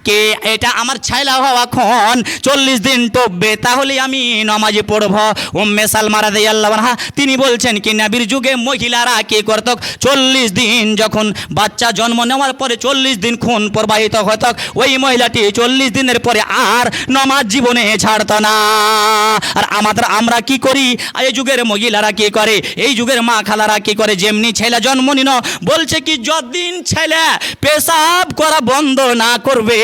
কে এটা আমার ছাইলা হওয়া খন 40 দিন টপবে তাহলে আমি নামাজ পড়ব। উম্মে সালমা রাদিয়াল্লাহু আনহা তিনি বলছেন কি নবীর যুগে মহিলারা কি করত 40 দিন যখন বাচ্চা জন্ম নেওয়ার পরে 40 দিন খুন প্রবাহিত হতো, ওই মহিলাটি 40 দিনের পরে আর নামাজ জীবনে ছাড়তো না। আর আমরা কি করি, এই যুগের মহিলারা কি করে, এই যুগের মা খালারা কি করে, যেমনি ছেলে জন্ম নিল বলছে কি যতদিন ছেলে পেশাব করা বন্ধ না করবে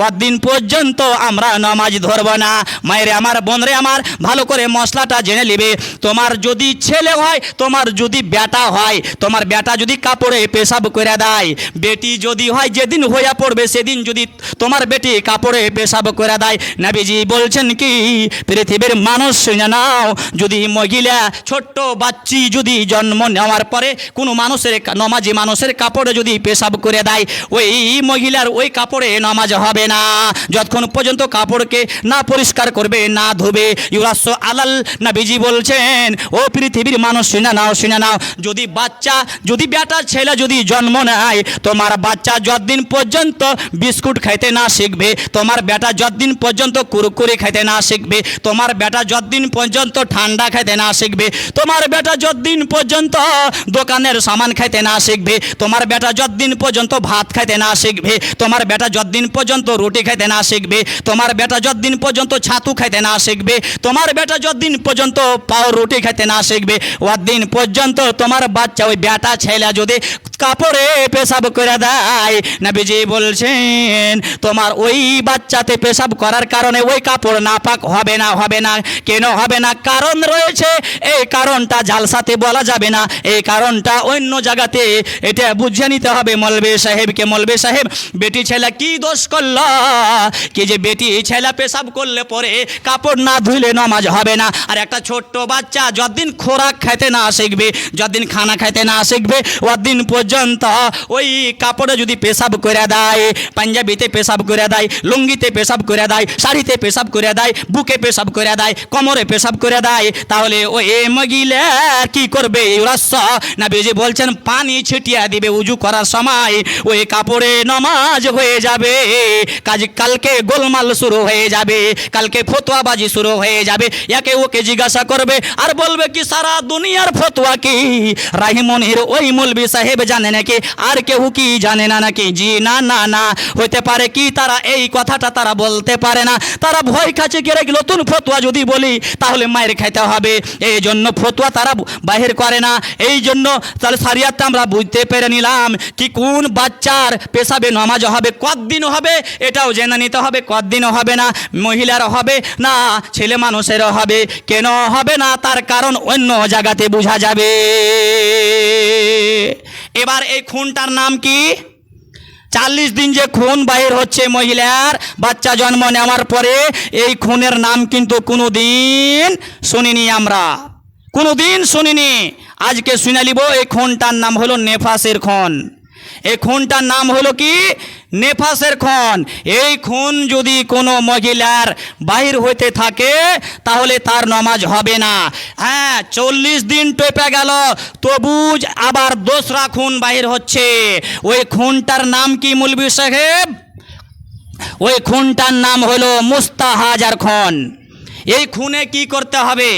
ওদিন পর্যন্ত আমরা নামাজ ধরব না। মায়েরে আমার, বোনরে আমার, ভালো করে মশলাটা জেনে নেবে। তোমার যদি ছেলে হয়, তোমার যদি বেটা হয়, তোমার বেটা যদি কাপড়ে পেশাব করে দেয়, বেটি যদি হয় যেদিন হইয়া পড়বে সেদিন যদি তোমার বেটি কাপড়ে পেশাব করে দেয়, নবীজি বলছেন কি পৃথিবীর মানুষ শুনে নাও, যদি মহিলা ছোট্ট বাচ্চি যদি জন্ম নেওয়ার পরে কোনো মানুষের নমাজি মানুষের কাপড়ে যদি পেশাব করে দেয়, ওই মহিলার ওই কাপড়ে নামাজ হবে না যতক্ষণ পর্যন্ত কাপড়কে না পরিষ্কার করবে, না ধোবে। ইউরাস আলাল নবীজি বলছেন ও পৃথিবীর মানুষ শুনে নাও, শুনে নাও, যদি বাচ্চা যদি বেটা ছেলে যদি জন্ম নেয়, তোমার বাচ্চা যতদিন পর্যন্ত বিস্কুট খাইতে না শিখবে, তোমার বেটা যতদিন পর্যন্ত কুরকুরে খাইতে না শিখবে, তোমার বেটা যতদিন পর্যন্ত ঠান্ডা খাইতে না শিখবে, তোমার বেটা যতদিন পর্যন্ত দোকানের সামান খাইতে না শিখবে, তোমার বেটা যতদিন পর্যন্ত ভাত খাইতে না শিখবে, তোমার বেটা যতদিন পর্যন্ত রুটি খাইতে না শিখবে, তোমার বেটা যতদিন পর্যন্ত ছাতু খাইতে না শিখবে, তোমার বেটা যতদিন পর্যন্ত পাও রুটি খাইতে না শিখবে, ওদিন পর্যন্ত তোমার বাচ্চা ওই বেটা ছেলে যদি কাপড়ে পেশাব করে দেয়, নবীজি বলছেন তোমার ওই বাচ্চাতে পেশাব করার কারণে ওই কাপড় নাপাক হবে না। হবে না কেন হবে না? কারণ রয়েছে, এই কারণটা জালসাতে বলা যাবে না, এই কারণটা অন্য জায়গাতে এটা বুঝে নিতে হবে মৌলভী সাহেবকে। মৌলভী সাহেব বেটি ছেলে কি দোষ করল কি যে বেটি ছেলে পেশাব করলে পরে কাপড় না ধুইলে নামাজ হবে না? আর একটা ছোট্ট বাচ্চা যতদিন খোরাক খাইতে না শিখবে, যতদিন খানা খাইতে না শিখবে, ওদিন পর্যন্ত ওই কাপড়ে যদি পেশাব করে দেয়, পাঞ্জাবিতে পেশাব করে দেয়, লুঙ্গিতে পেশাব করে দেয়, শাড়িতে পেশাব করে দেয়, বুকে পেশাব করে দেয়, কোমরে পেশাব করে দেয়, তাহলে ওই মহিলা কি করবে? নবীজি বলছেন পানি ছিটিয়ে দিবে উজু করার সময়, ওই কাপড়ে নামাজ হয়ে যাবে। কালকে গোলমাল শুরু হয়ে যাবে, কালকে ফতোয়াবাজি শুরু হয়ে যাবে, একে ওকে জিজ্ঞাসা করবে আর বলবে কি সারা দুনিয়ার ফতোয়া কি রাহিমনির ওই মৌলভী সাহেব জানে নাকি, আর কেউ কি জানে না নাকি? জি না না না, হইতে পারে কি তারা এই কথাটা তারা বলতে পারে না, তারা ভয় খাচ্ছে কি নতুন ফতোয়া যদি বলি তাহলে মায়ের খাইতে হবে, এই জন্য ফতোয়া তারা বাহির করে না। এই জন্য তাহলে শরিয়াতে আমরা বুঝতে পেরে নিলাম কি কোন বাচ্চার পেশাবে নামাজ হবে, কতদিন হবে এটাও জেনে নিতে হবে, কতদিন হবে না, মহিলার হবে না ছেলে মানুষেরও হবে। কেন হবে না তার কারণ অন্য জায়গাতে বোঝা যাবে। এবার এই খুনটার নাম কি? 40 দিন যে খুন বাহির হচ্ছে মহিলার বাচ্চা জন্ম নেওয়ার পরে, এই খুনের নাম কিন্তু কোনোদিন শুনিনি আমরা, কোনোদিন শুনিনি। আজকে শুনে নিব এই খুনটার নাম হলো নেফাসের খুন। এই খুনটার নাম হলো কি? নেফাসের খুন। এই খুন যদি কোনো মহিলার বাহির হইতে থাকে তাহলে তার নামাজ হবে না। হ্যাঁ, 40 দিন টেপে গেল তবু আবার দোসরা খুন বাহির হচ্ছে। ওই খুনটার নাম কি মৌলভী সাহেব? ওই খুনটার নাম হলো মুস্তাহাজার খুন। এই খুনে কি করতে হবে?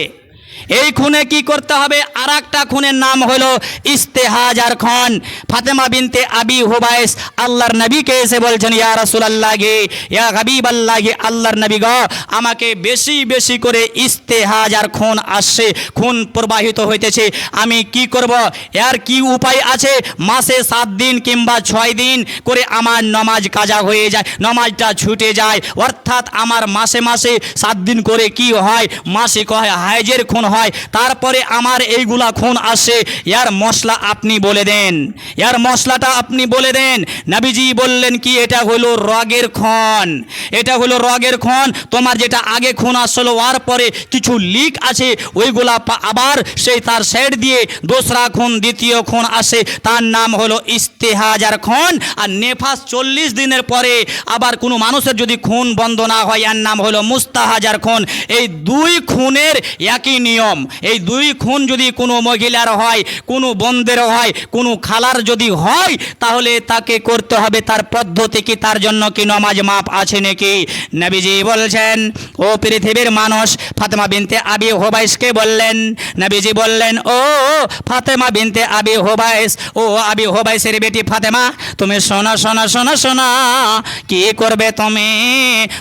এই খুনে কি করতে হবে? আর একটা খুনের নাম হলো ইস্তেহাজার খুন। ফাতেমা বিনতে আবি হুবাইস আল্লাহর নবীকে এসে বলছেন, ইয়া রাসূলুল্লাহ গে, ইয়া হাবিবাল্লাহ গে, আল্লাহর নবী গো, আমাকে বেশি বেশি করে ইস্তেহাজার খুন আসছে, খুন প্রবাহিত হইতেছে, আমি কি করব? এর কি উপায় আছে? মাসে 7 দিন কিংবা 6 দিন করে আমার নামাজ কাজা হয়ে যায়, নামাজটা ছুটে যায়। অর্থাৎ আমার মাসে মাসে 7 দিন করে কি হয়? মাসিক হয়, হাইজের খুন হয়। তারপরে আমার এইগুলা খুন আসে, এর মশলা আপনি বলে দেন, এর মশলাটা আপনি বলে দেন। নবীজি বললেন কি? এটা হলো রগের খুন, এটা হলো রগের খুন। তোমার যেটা আগে খুন আসলো ওর পরে কিছু লিক আছে, ওইগুলা আবার সেই তার সাইড দিয়ে দোসরা খুন, দ্বিতীয় খুন আসে, তার নাম হলো ইস্তেহাজার খুন। আর নেফাস 40 দিনের পরে আবার কোনো মানুষের যদি খুন বন্ধ না হয়, এর নাম হলো মুস্তাহাজার খুন। এই দুই খুনের একই নিয়ম। এই দুই খুন যদি কোনো মহিলার হয়, কোনো বন্ধের হয়, কোনো খালার যদি হয়, তাহলে তাকে করতে হবে। তার পদ্ধতি কি? তার জন্য কি নামাজ মাপ আছে নাকি? নবীজি বলছেন, ও পৃথিবীর মানুষ, ফাতেমা বিনতে আবি হুবাইসকে বললেন, নবীজি বললেন, ও ফাতেমা বিনতে আবি হুবাইস, ও আবি হুবাইসের বেটি ফাতেমা, তুমি শোনা শোনা শোনা শোনা, কি করবে তুমি?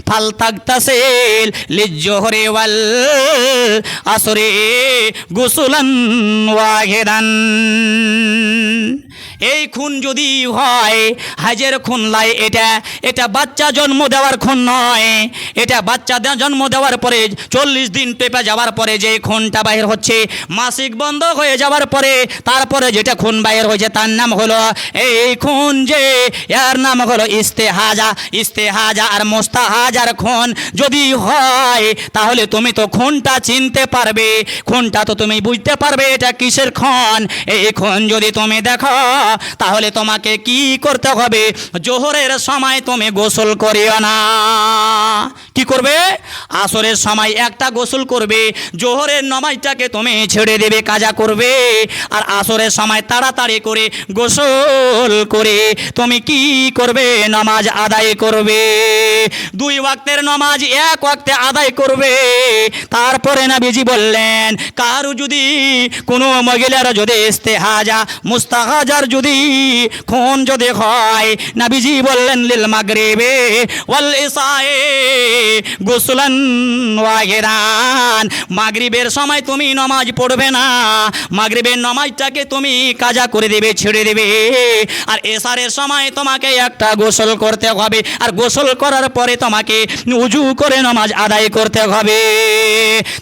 ফাল তাগতাসিল লিজ্জোহরি ওয়াল আসরে গুসুলান ওয়াহিদান। এই খুন যদি হয়, হাজের খুন লাই, এটা বাচ্চা জন্ম দেওয়ার খুন নয়। এটা বাচ্চা জন্ম দেওয়ার পরে 40 দিন টেপে যাওয়ার পরে যে খুনটা বাহির হচ্ছে, মাসিক বন্ধ হয়ে যাওয়ার পরে তারপরে যেটা খুন বাহির হয়েছে, তার নাম হলো এই খুন, যে এর নাম হলো ইস্তেহাজা। ইস্তেহাজা আর মুস্তাহাজার খুন যদি হয়, তাহলে তুমি তো খুনটা চিনতে পারবে, খুনটা তো তুমি বুঝতে পারবে এটা কিসের খুন। এই খুন যদি তুমি দেখো, তাহলে তোমাকে কি করতে হবে? জোহরের সময় তুমি গোসল করিও না। কি করবে? আসরের সময় একটা গোসল করবে, জোহরের নামাজটাকে তুমি ছেড়ে দেবে, কাজা করবে। আর আসরের সময় তাড়াতাড়ি করে গোসল করে তুমি কি করবে? নামাজ আদায় করবে। 2 ওয়াক্তের নামাজ 1 ওয়াক্তে আদায় করবে। তারপরে নবীজি বললেন, কারো যদি কোনো মহিলার যদি ইস্তেহাজা মুস্তাহাজার যদি খুন যদি হয়, নবীজি বললেন, লিল মাগরিবে ওয়াল ইশায়ে গুসলান ওয়াহিদান। মাগরিবের সময় তুমি নামাজ পড়বে না, মাগরিবের নামাজটাকে তুমি কাজা করে দেবে, ছেড়ে দেবে। আর এশারের সময় তোমাকে একটা গোসল করতে হবে, আর গোসল করার পরে তোমাকে উজু করে নামাজ আদায় করতে হবে।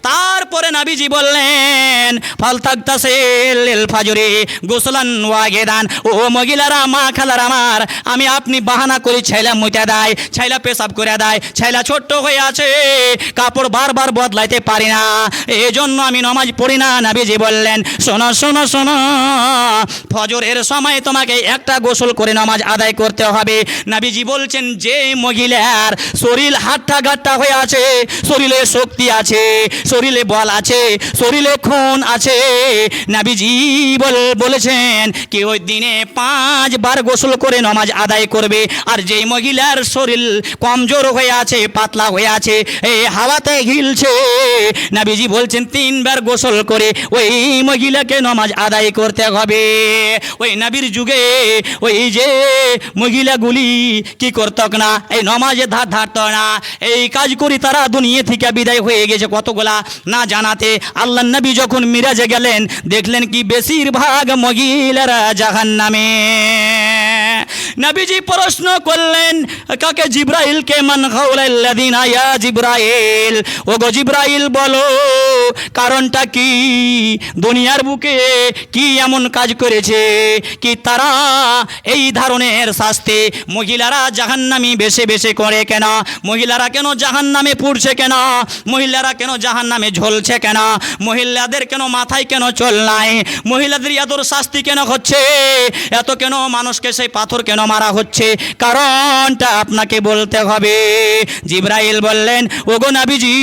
তারপরে নবীজি বললেন, ফাল তাগতাসিল লিল ফাজরে গুসলান ওয়াহিদান। ও মহিলারা, মা খালার আমার, আমি আপনি বাহানা করি ছেলা মুইতে দেয়, ছেলা পেশাব করে দেয়, ছেলা ছোট্ট হয়ে আছে, কাপড় বারবার বদলাইতে পারি না, এই জন্য আমি নামাজ পড়ি না। নবীজি বললেন, শোনো শোনো শোনো, ফজরের সময় তোমাকে একটা গোসল করে নামাজ আদায় করতে হবে। নবীজি বলছেন, যে মহিলার শরীর হাট্টা গাট্টা হয়ে আছে, শরীরে শক্তি আছে, শরীরে বল আছে, শরীরে খুন আছে, নবীজি বলেছেন কি ওই দিনে 5 বার গোসল করে নামাজ আদায় করবে। আর যেই মহিলার শরীর কমজোর হয়ে আছে, পাতলা হয়ে আছে, এই হাওয়াতে হিলছে, নবীজি বলছেন 3 বার গোসল করে ওই মহিলাকে নামাজ আদায় করতে হবে। ওই নবীর যুগে ওই যে মহিলাগুলি কি করত না, এই নামাজে ধার ধারত না, এই কাজ করি তারা দুনিয়া থেকে বিদায় হয়ে গেছে কতগুলা না জানাতে। আল্লাহ নবী যখন মিরাজে গেলেন, দেখলেন কি বেশিরভাগ মহিলারা জাহান্নামে। নবীজি প্রশ্ন করলেন কাকে? জিব্রাইলকে। মান হাউলাল্লাযিনা ইয়া জিব্রাইল, ওগো জিব্রাইল বলো কারণটা কি? দুনিয়ার বুকে কি এমন কাজ করেছে কি তারা এই ধরনের শাস্তি? মহিলারা জাহান্নামী বেশে বেশে করে কেন? মহিলারা কেন জাহান্নামে পুড়ছে কেন? মহিলারা কেন জাহান্নামে ঝলছে কেন? মহিলাদের কেন মাথায় কেন চল নাই? মহিলাদের এত শাস্তি কেন হচ্ছে? এত কেন মানুষকে সেই পাথর কেন মারা হচ্ছে? কারণটা আপনাকে বলতে হবে। জিব্রাইল বললেন ওগো নবীজি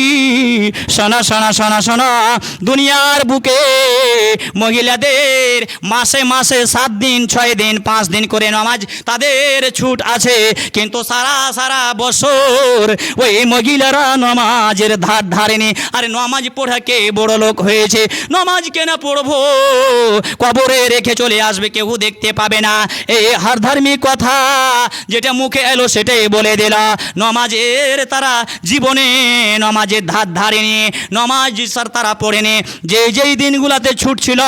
শোনা শোনা শোনা শোনা, দুনিয়ার বুকে মহিলাদের মাসে মাসে 7 দিন 6 দিন 5 দিন করে নামাজ তাদের ছুট আছে, কিন্তু সারা সারা বছর ওই মহিলারা নামাজের ধার ধারেনি। আরে নামাজ পড়া কে বড় লোক হয়েছে? নামাজ কেন পড়বো? কবরে রেখে চলে আসবে, কেউ দেখতে পাবে না। এই হার ধার্মিক কথা যেটা মুখে এলো সেটাই বলে দিল। নামাজের তারা জীবনে নামাজের ধার ধারেনি, নামাজ স্যার তারা পড়েনি। যেই দিনগুলাতে ছুট ছিল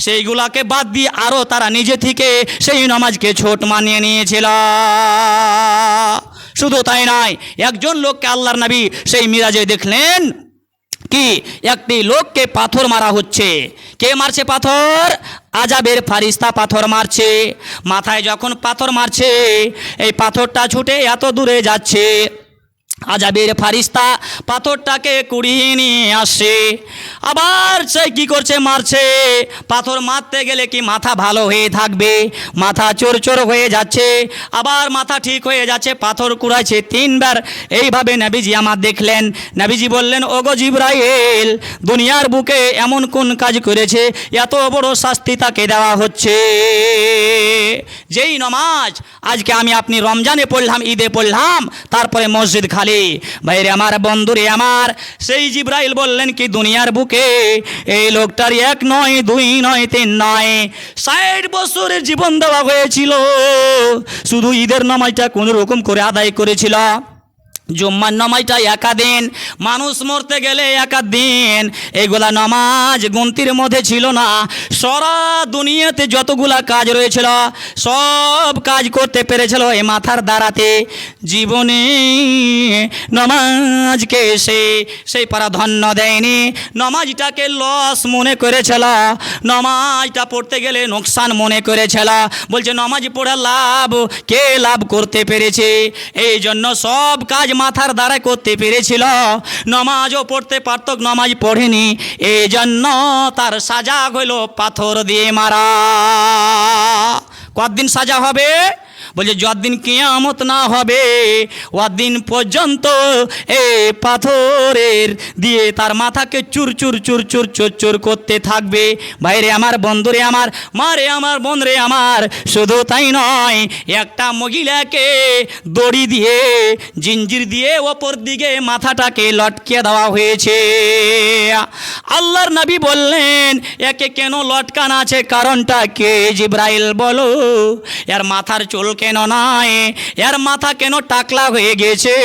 সেইগুলাকে বাদ দিয়ে আরও তারা নিজে থেকে সেই নামাজকে ছোট মানিয়ে নিয়েছিল। শুধু তাই নয়, একজন লোককে আল্লাহর নবী সেই মিরাজে দেখলেন কি একটি লোককে পাথর মারা হচ্ছে। কে মারছে পাথর? আজাবের ফারিস্তা পাথর মারছে। মাথায় যখন পাথর মারছে এই পাথরটা ছুটে এত দূরে যাচ্ছে, আজাবের ফারিস্তা পাথরটাকে কুড়িয়ে নিয়ে আসছে। আবার সে কি করছে? মারছে। পাথর মারতে গেলে কি মাথা ভালো হয়ে থাকবে? মাথা চোর হয়ে যাচ্ছে, আবার মাথা ঠিক হয়ে যাচ্ছে, পাথর কুড়াইছে 3 বার। এইভাবে নবীজি আমার দেখলেন। নবীজি বললেন ওগো জিব্রাইল, দুনিয়ার বুকে এমন কোন কাজ করেছে এত বড় শাস্তি তাকে দেওয়া হচ্ছে? যেই নামাজ আজকে আমি আপনি রমজানে পড়লাম, ঈদে পড়লাম, তারপরে মসজিদ খালি। ভাইরে আমার, বন্ধুরে আমার, সেই জিব্রাইল বললেন কি দুনিয়ার বুকে এই লোকটার 1 নয় 2 নয় 3 নয় 60 বছরের জীবন দেওয়া হয়েছিল। শুধু ঈদের নামাজটা কোন রকম করে আদায় করেছিল। জুম্মার নামাজটা একাদিন, মানুষ মরতে গেলে একাদিন, এগুলা নামাজ গুনতির মধ্যে ছিল না। সারা দুনিয়াতে যতগুলা কাজ রয়েছিল সব কাজ করতে পেরেছিল এই মাথার দ্বারাতে। জীবনে নামাজকে সেই প্রাধান্য দেয়নি, নামাজটাকে লস মনে করেছিল, নামাজটা পড়তে গেলে নোকসান মনে করেছিল। বলছে নামাজ পড়ার লাভ কে লাভ করতে পেরেছে? এই জন্য সব কাজ মাথার দ্বারা করতে পেরেছিল, নামাজও পড়তে পারত, নামাজ পড়েনি। এই জন্য তার সাজা হইল পাথর দিয়ে মারা। কতদিন সাজা হবে? বলছে যতদিন কিয়ামত না হবে ওদিন পর্যন্ত এই পাথরের দিয়ে তার মাথাকে চুর চুর চুর চুর চুর চুর করতে থাকবে। ভাইরে আমার, বন্ধুরে আমার, মারে আমার, বোনরে আমার, শুধু তাই নয়, একটা মহিলাকে দড়ি দিয়ে জিঞ্জির দিয়ে ওপর দিকে মাথাটাকে লটকে দেওয়া হয়েছে। আল্লাহর নবী বললেন একে কেন লটকান আছে? কারণটা কে? জিব্রাইল বলো এর মাথার চুল কেন নাই? এর মাথা কেন টাকলা হয়ে গেছে?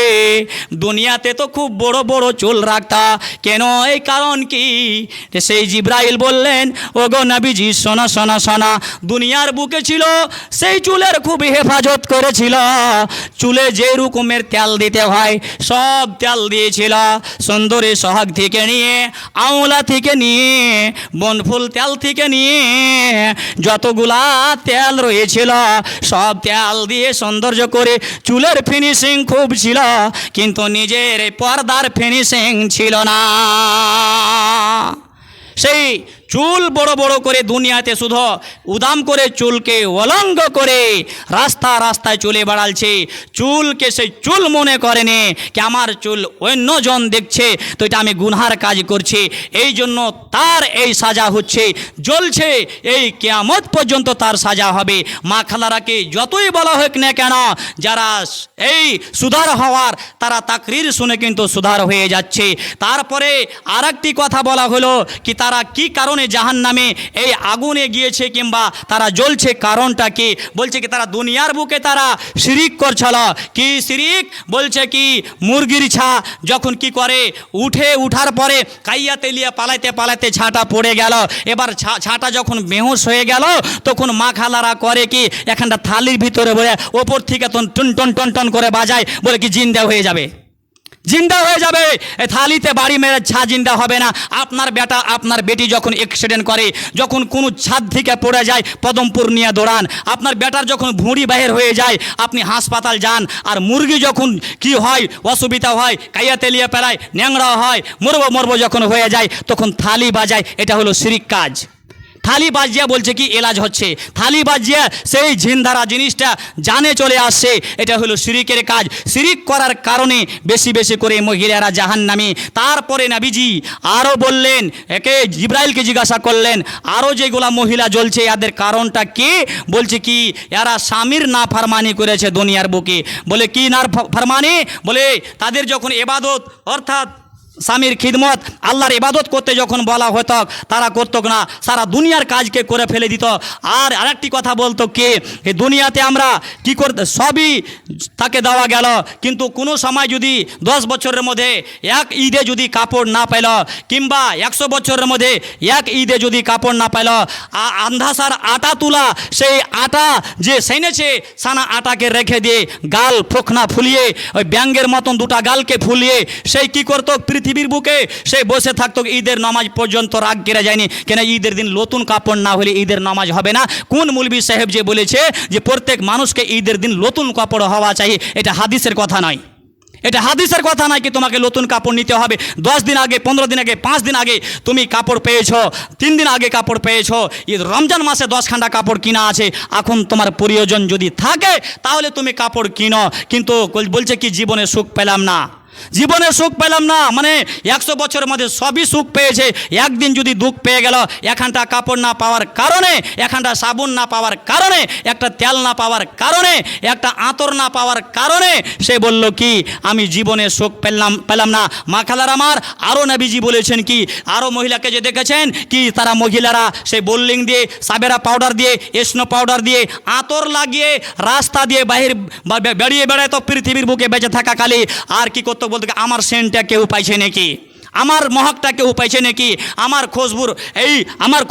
দুনিয়াতে তো খুব বড় বড় চুল রাখতা, কেন? এই কারণ কি? সেই জিব্রাইল বললেন ওগো নবীজি শোনা শোনা শোনা, দুনিয়ার বুকে ছিল সেই চুলের খুব হেফাজত করেছিল। চুলে যে রকমের তেল দিতে হয় সব তেল দিয়েছিল, সুন্দরী সোহাগ থেকে নিয়ে, আওলা থেকে নিয়ে, বনফুল তেল থেকে নিয়ে যতগুলা তেল রয়েছিল সব তেল দিয়ে সৌন্দর্য করে চুলের ফিনিশিং খুব ছিল, কিন্তু নিজের পর্দার ফিনিশিং ছিল না। সেই চুল বড় বড় করে দুনিয়াতে শুধু উদাম করে চুলকে অলঙ্গ করে রাস্তা রাস্তায় চলে বেড়াচ্ছে। চুলকে সেই চুল মনে করেনি কি আমার চুল অন্যজন দেখছে তো এটা আমি গুনহার কাজ করছি, এই জন্য তার এই সাজা হচ্ছে, জ্বলছে। এই কিয়ামত পর্যন্ত তার সাজা হবে। মা খালারাকে যতই বলা হোক না কেন, যারা এই সুধার হওয়ার তারা তাকরির শুনে কিন্তু সুধার হয়ে যাচ্ছে। তারপরে আর একটি কথা বলা হলো কি তারা কি কারণে কারণে জাহান্নামে এই আগুনে গিয়েছে কিংবা তারা জ্বলছে কারণটা কি? বলছে কি তারা দুনিয়ার বুকে তারা শিরিক করছিল। কি শিরিক? বলছে কি মুরগির ছা যখন কি করে উঠার পরে কাইয়া তেলিয়া পালাইতে পালাইতে ছাটা পড়ে গেল, এবার ছাটা যখন বেহুশ হয়ে গেল তখন মা খালারা করে কি এখানটা থালির ভিতরে বলে ওপর থেকে টন টন টন টন করে বাজায়, বলে কি জিন্দা হয়ে যাবে, জিন্দা হয়ে যাবে। থালিতে বাড়ি মেরে ছা জিন্দা হবে না। আপনার বেটা আপনার বেটি যখন অ্যাক্সিডেন্ট করে, যখন কোনো ছাদ থেকে পড়ে যায় পদমপুর নিয়ে দৌড়ান। আপনার বেটার যখন ভুঁড়ি বাহির হয়ে যায় আপনি হাসপাতাল যান। আর মুরগি যখন কি হয় অসুবিধা হয়, কাইয়া তেলিয়া পেলায় ন্যাংরা হয়, মরবো যখন হয়ে যায় তখন থালি বাজায়। এটা হলো শিরিক কাজ। থালি বাজিয়া বলছে কি এলাজ হচ্ছে, থালি বাজিয়া সেই ঝিনধারা জিনিসটা জানে চলে আসছে, এটা হলো শিরিকের কাজ। শিরিক করার কারণে বেশি বেশি করে মহিলারা জাহান্নামী। তারপরে নবীজি আরও বললেন, একে জিবরাইলকে জিজ্ঞাসা করলেন আরও যেগুলা মহিলা জ্বলছে এদের কারণটা কি? বলছে কি এরা স্বামীর নাফরমানি করেছে দুনিয়ার বুকে। বলে কি নাফরমানি? বলে তাদের যখন ইবাদত অর্থাৎ স্বামীর খিদমত আল্লাহর ইবাদত করতে যখন বলা হতো তারা করতো না, সারা দুনিয়ার কাজকে করে ফেলে দিত। আর আরেকটি কথা বলতো কি দুনিয়াতে আমরা কি করতে সবই তাকে দেওয়া গেল, কিন্তু কোনো সময় যদি 10 বছরের মধ্যে এক ঈদে যদি কাপড় না পেল, কিংবা 100 বছরের মধ্যে এক ঈদে যদি কাপড় না পেল, আন্ধাসার আটা তুলা সেই আটা যে সেনেছে সানা আটাকে রেখে দিয়ে গাল ফোকনা ফুলিয়ে ওই ব্যাঙ্গের মতন দুটা গালকে ফুলিয়ে সেই কি করতো পৃথিবীর বুকে সে বসে থাকতো ঈদের নামাজ পর্যন্ত, রাগ কেড়ে যায়নি। কেন ঈদের দিন নতুন কাপড় না হলে ঈদের নামাজ হবে না। কোন মৌলভী সাহেব যে বলেছে যে প্রত্যেক মানুষকে ঈদের দিন নতুন কাপড় হওয়া চাই, এটা হাদিসের কথা নয়। এটা হাদিসের কথা নয় কি তোমাকে নতুন কাপড় নিতে হবে। 10 দিন আগে, 15 দিন আগে, 5 দিন আগে তুমি কাপড় পেয়েছো, 3 দিন আগে কাপড় পেয়েছো, ঈদ রমজান মাসে 10 খান্ডা কাপড় কিনা আছে, এখন তোমার প্রয়োজন যদি থাকে তাহলে তুমি কাপড় কিনো। কিন্তু বলছে কি জীবনে সুখ পেলাম না, জীবনে সুখ পেলাম না, মানে 100 বছরের মধ্যে সবই সুখ পেয়েছে, একদিন যদি দুঃখ পেয়ে গেল, এখানটা কাপড় না পাওয়ার কারণে, এখানটা সাবুন না পাওয়ার কারণে, একটা তেল না পাওয়ার কারণে, একটা আতর না পাওয়ার কারণে সে বলল কি আমি জীবনে সুখ পেলাম না। মা খালার আমার আরও নবীজি বলেছেন কি আরও মহিলাকে যে দেখেছেন কি তারা মহিলারা সেই বোল্লিং দিয়ে, সাবেরা পাউডার দিয়ে, স্নো পাউডার দিয়ে, আতর লাগিয়ে রাস্তা দিয়ে বাহির বেরিয়ে বেড়ায় তো পৃথিবীর বুকে বেঁচে থাকাকালে। আর কি করতো বলতে আমার সেন্টটা কেউ পাইছে নাকি, আমার মহকটা কেউ পাইছে নাকি, আমার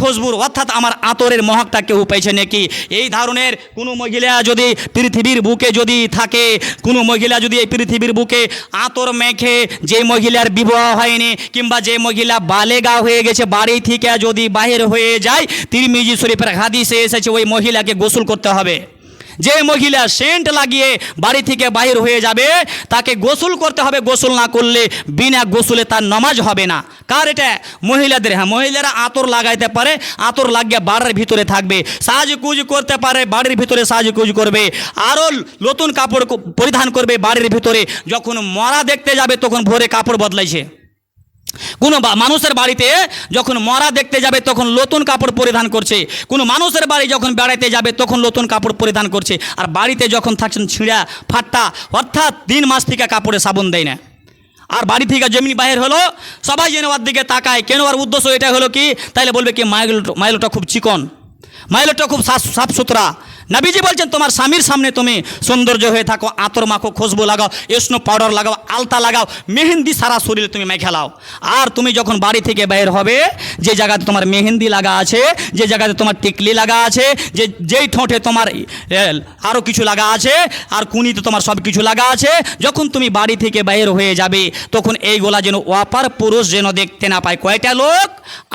খুশবুর অর্থাৎ আমার আতরের মহকটা কেউ পাইছে নাকি। এই ধরনের কোনো মহিলা যদি পৃথিবীর বুকে যদি থাকে, কোনো মহিলা যদি এই পৃথিবীর বুকে আতর মেখে, যে মহিলার বিবাহ হয়নি কিংবা যে মহিলা বালেগা হয়ে গেছে বাড়ি থেকে যদি বাহির হয়ে যায়, তিরমিজি শরীফের হাদিসে এসেছে ওই মহিলাকে গোসল করতে হবে। যে মহিলা সেন্ট লাগিয়ে বাড়ি থেকে বাহির হয়ে যাবে তাকে গোসল করতে হবে, গোসল না করলে বিনা গোসলে তার নামাজ হবে না। কার এটা? মহিলাদের। হ্যাঁ, মহিলারা আতর লাগাইতে পারে, আতর লাগিয়ে বাড়ির ভিতরে থাকবে, সাজকুজ করতে পারে, বাড়ির ভিতরে সাজকুজ করবে, আরও নতুন কাপড় পরিধান করবে বাড়ির ভিতরে। যখন মরা দেখতে যাবে তখন ভোরে কাপড় বদলাইছে। কোনো মানুষের বাড়িতে যখন মরা দেখতে যাবে তখন নতুন কাপড় পরিধান করছে, কোনো মানুষের বাড়ি যখন বেড়াতে যাবে তখন নতুন কাপড় পরিধান করছে। আর বাড়িতে যখন থাকছেন ছিঁড়া ফাট্টা, অর্থাৎ 3 মাস থেকে কাপড়ে সাবুন দেয় না। আর বাড়ি থেকে যেমনি বাহির হলো সবাই যেন ওর দিকে তাকায়, কেন? আর উদ্দেশ্য এটা হলো কি, তাইলে বলবে কি মাইলোটা খুব চিকন, মাইলোটা খুব সাফ সুতরা। নবীজি বলছেন তোমার স্বামীর সামনে তুমি সৌন্দর্য হয়ে থাকো, আতর মাখো, খুশবু লাগাও, স্নো পাউডার লাগাও, আলতা লাগাও, মেহেন্দি সারা শরীরে তুমি মেখে লাও। আর তুমি যখন বাড়ি থেকে বের হবে, যে জায়গাতে তোমার মেহেন্দি লাগা আছে, যে জায়গাতে তোমার টিকলি লাগা আছে, যেই ঠোঁটে তোমার আরও কিছু লাগা আছে, আর কুনিতে তোমার সব কিছু লাগা আছে, যখন তুমি বাড়ি থেকে বের হয়ে যাবে তখন এইগুলা যেন অপার পুরুষ যেন দেখতে না পায়। কয়টা লোক?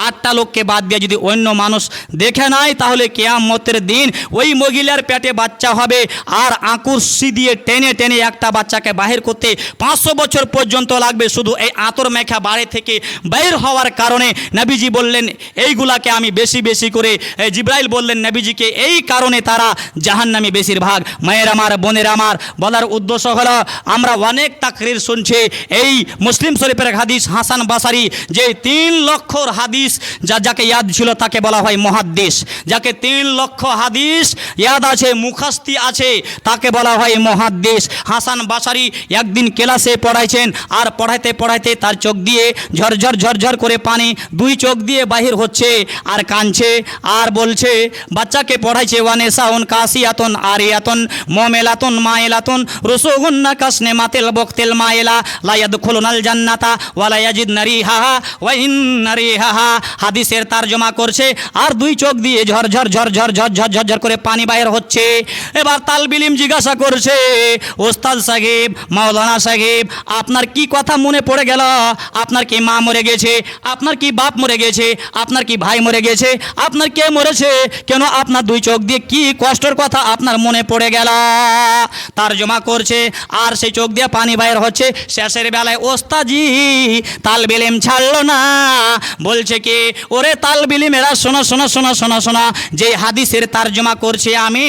8টা লোককে বাদ দিয়ে যদি অন্য মানুষ দেখে নেয় তাহলে কিয়ামতের দিন ওই মহিলার পেটে বাচ্চা হবে। আর আকুশি দিয়ে টেনে টেনে একটা বাচ্চাকে বাহির করতে 500 বছর পর্যন্ত লাগবে, শুধু এই আতর মেখা বাড়ি থেকে বাইর হওয়ার কারণে। নবীজি বললেন এইগুলাকে আমি বেশি বেশি করে, জিবরাইল বললেন নবীজিকে এই কারণে তারা জাহান্নামী বেশিরভাগ। মায়ের আমার, বোনের আমার, বলার উদ্দেশ্য হলো আমরা অনেক তাকরির শুনছি। এই মুসলিম শরীফের হাদিস হাসান বাসারি যে 3 লক্ষর হাদিস যাকে ইয়াদ ছিল তাকে বলা হয় মুহাদ্দিস, যাকে 3 লক্ষ হাদিস ইয়াদ আছে, মুখস্থি আছে, তাকে বলা হয় মুহাদ্দিস। হাসান বাসারি একদিন ক্লাসে পড়াইছেন, আর পড়াইতে পড়াইতে তার চোখ দিয়ে ঝরঝর ঝরঝর করে পানি 2 চোখ দিয়ে বাহির হচ্ছে, আর কাঁদছে, আর বলছে, বাচ্চাকে পড়াইছে, ওয়ানেসাউন কাসিয়াতুন আরিয়াতুন মুমিলাতুন মাইলাতুন রুসুগুন্না কাসনে মাতিল বক্তিল মাইলা লা ইয়াদখুলুনাল জান্নাতা ওয়া লা ইয়াজিদনা রিহাহা ওয়া ইন্না রিহাহা। হাদিসের তরজমা করছে, আর 2 চোখ দিয়ে ঝরঝর ঝরঝর ঝরঝর ঝরঝর করে পানি বাইর হচ্ছে। এবার তালবে ইলম জিজ্ঞাসা করছে, ওস্তাদ সাহেব, মাওলানা সাহেব, আপনার কি কথা মনে পড়ে গেল? আপনার কি মা মরে গেছে? আপনার কি বাপ মরে গেছে? আপনার কি ভাই মরে গেছে? আপনার কে মরেছে? কেন আপনার 2 চোখ দিয়ে কি কষ্টের কথা আপনার মনে পড়ে গেল? তরজমা করছে, আর সেই চোখ দিয়ে পানি বাইর হচ্ছে। শেষের বেলায় ওস্তাজি তালবে ইলম ছাড়লো না, বলছে কি, ওরে তালবে ইলমেরা শোনো শোনো শোনো শোনো শোনো, যে হাদিসের তরজমা করছি আমি,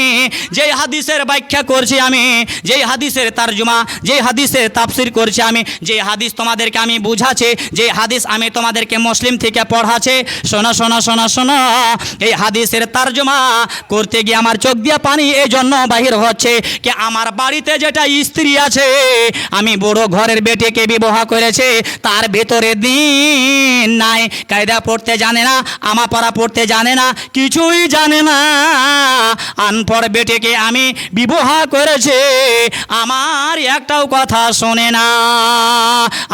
যে হাদিসের ব্যাখ্যা করছি আমি, যে হাদিসের তরজমা, যে হাদিসের তাফসীর করছি আমি, যে হাদিস তোমাদেরকে আমি বুঝাচ্ছি, যে হাদিস আমি তোমাদেরকে মুসলিম থেকে পড়াচ্ছি, শোনো শোনো শোনো শোনো, এই হাদিসের তরজমা করতে গিয়ে আমার চোখ দিয়ে পানি এই জন্য বাহির হচ্ছে কি, আমার বাড়িতে যেটা স্ত্রী আছে, আমি বড় ঘরের বেটিকে বিবাহ করেছে, তার ভেতরে দিন নাই, কায়দা পড়তে জানে না, আমাপাড়া পড়তে জানে না, কিছুই জানে না, আনপড় বেটিকে আমি বিবাহ করেছে, আমার একটাও কথা শোনে না।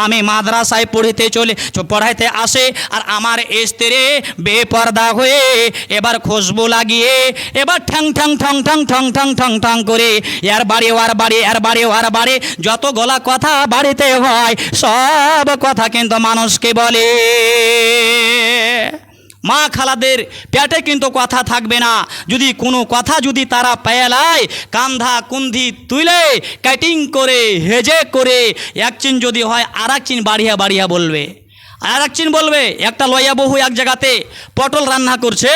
আমি মাদ্রাসায় পড়াইতে আসে, আর আমার স্ত্রী বেপর্দা হয়ে এবার খুশবু লাগিয়ে এবার ঠ্যাং ঠ্যাং ঠং ঠং ঠং ঠং ঠং ঠং করে এর বাড়ি ওর বাড়ি, এর বাড়ি ওর বাড়ি, যত গলা কথা বাড়িতে হয় সব কথা কিন্তু মানুষকে বলে। মা খালাদের পেটে কিন্তু কথা থাকবে না, যদি কোনো কথা যদি তারা পেলায়, কান্ধা কুন্ধি তুলে কাটিং করে হেজে করে 1 চিন যদি হয় আর 1 চিন বাড়িয়া বাড়িয়া বলবে, আর 1 চিন বলবে। একটা লয়া বহু এক জায়গাতে পটল রান্না করছে,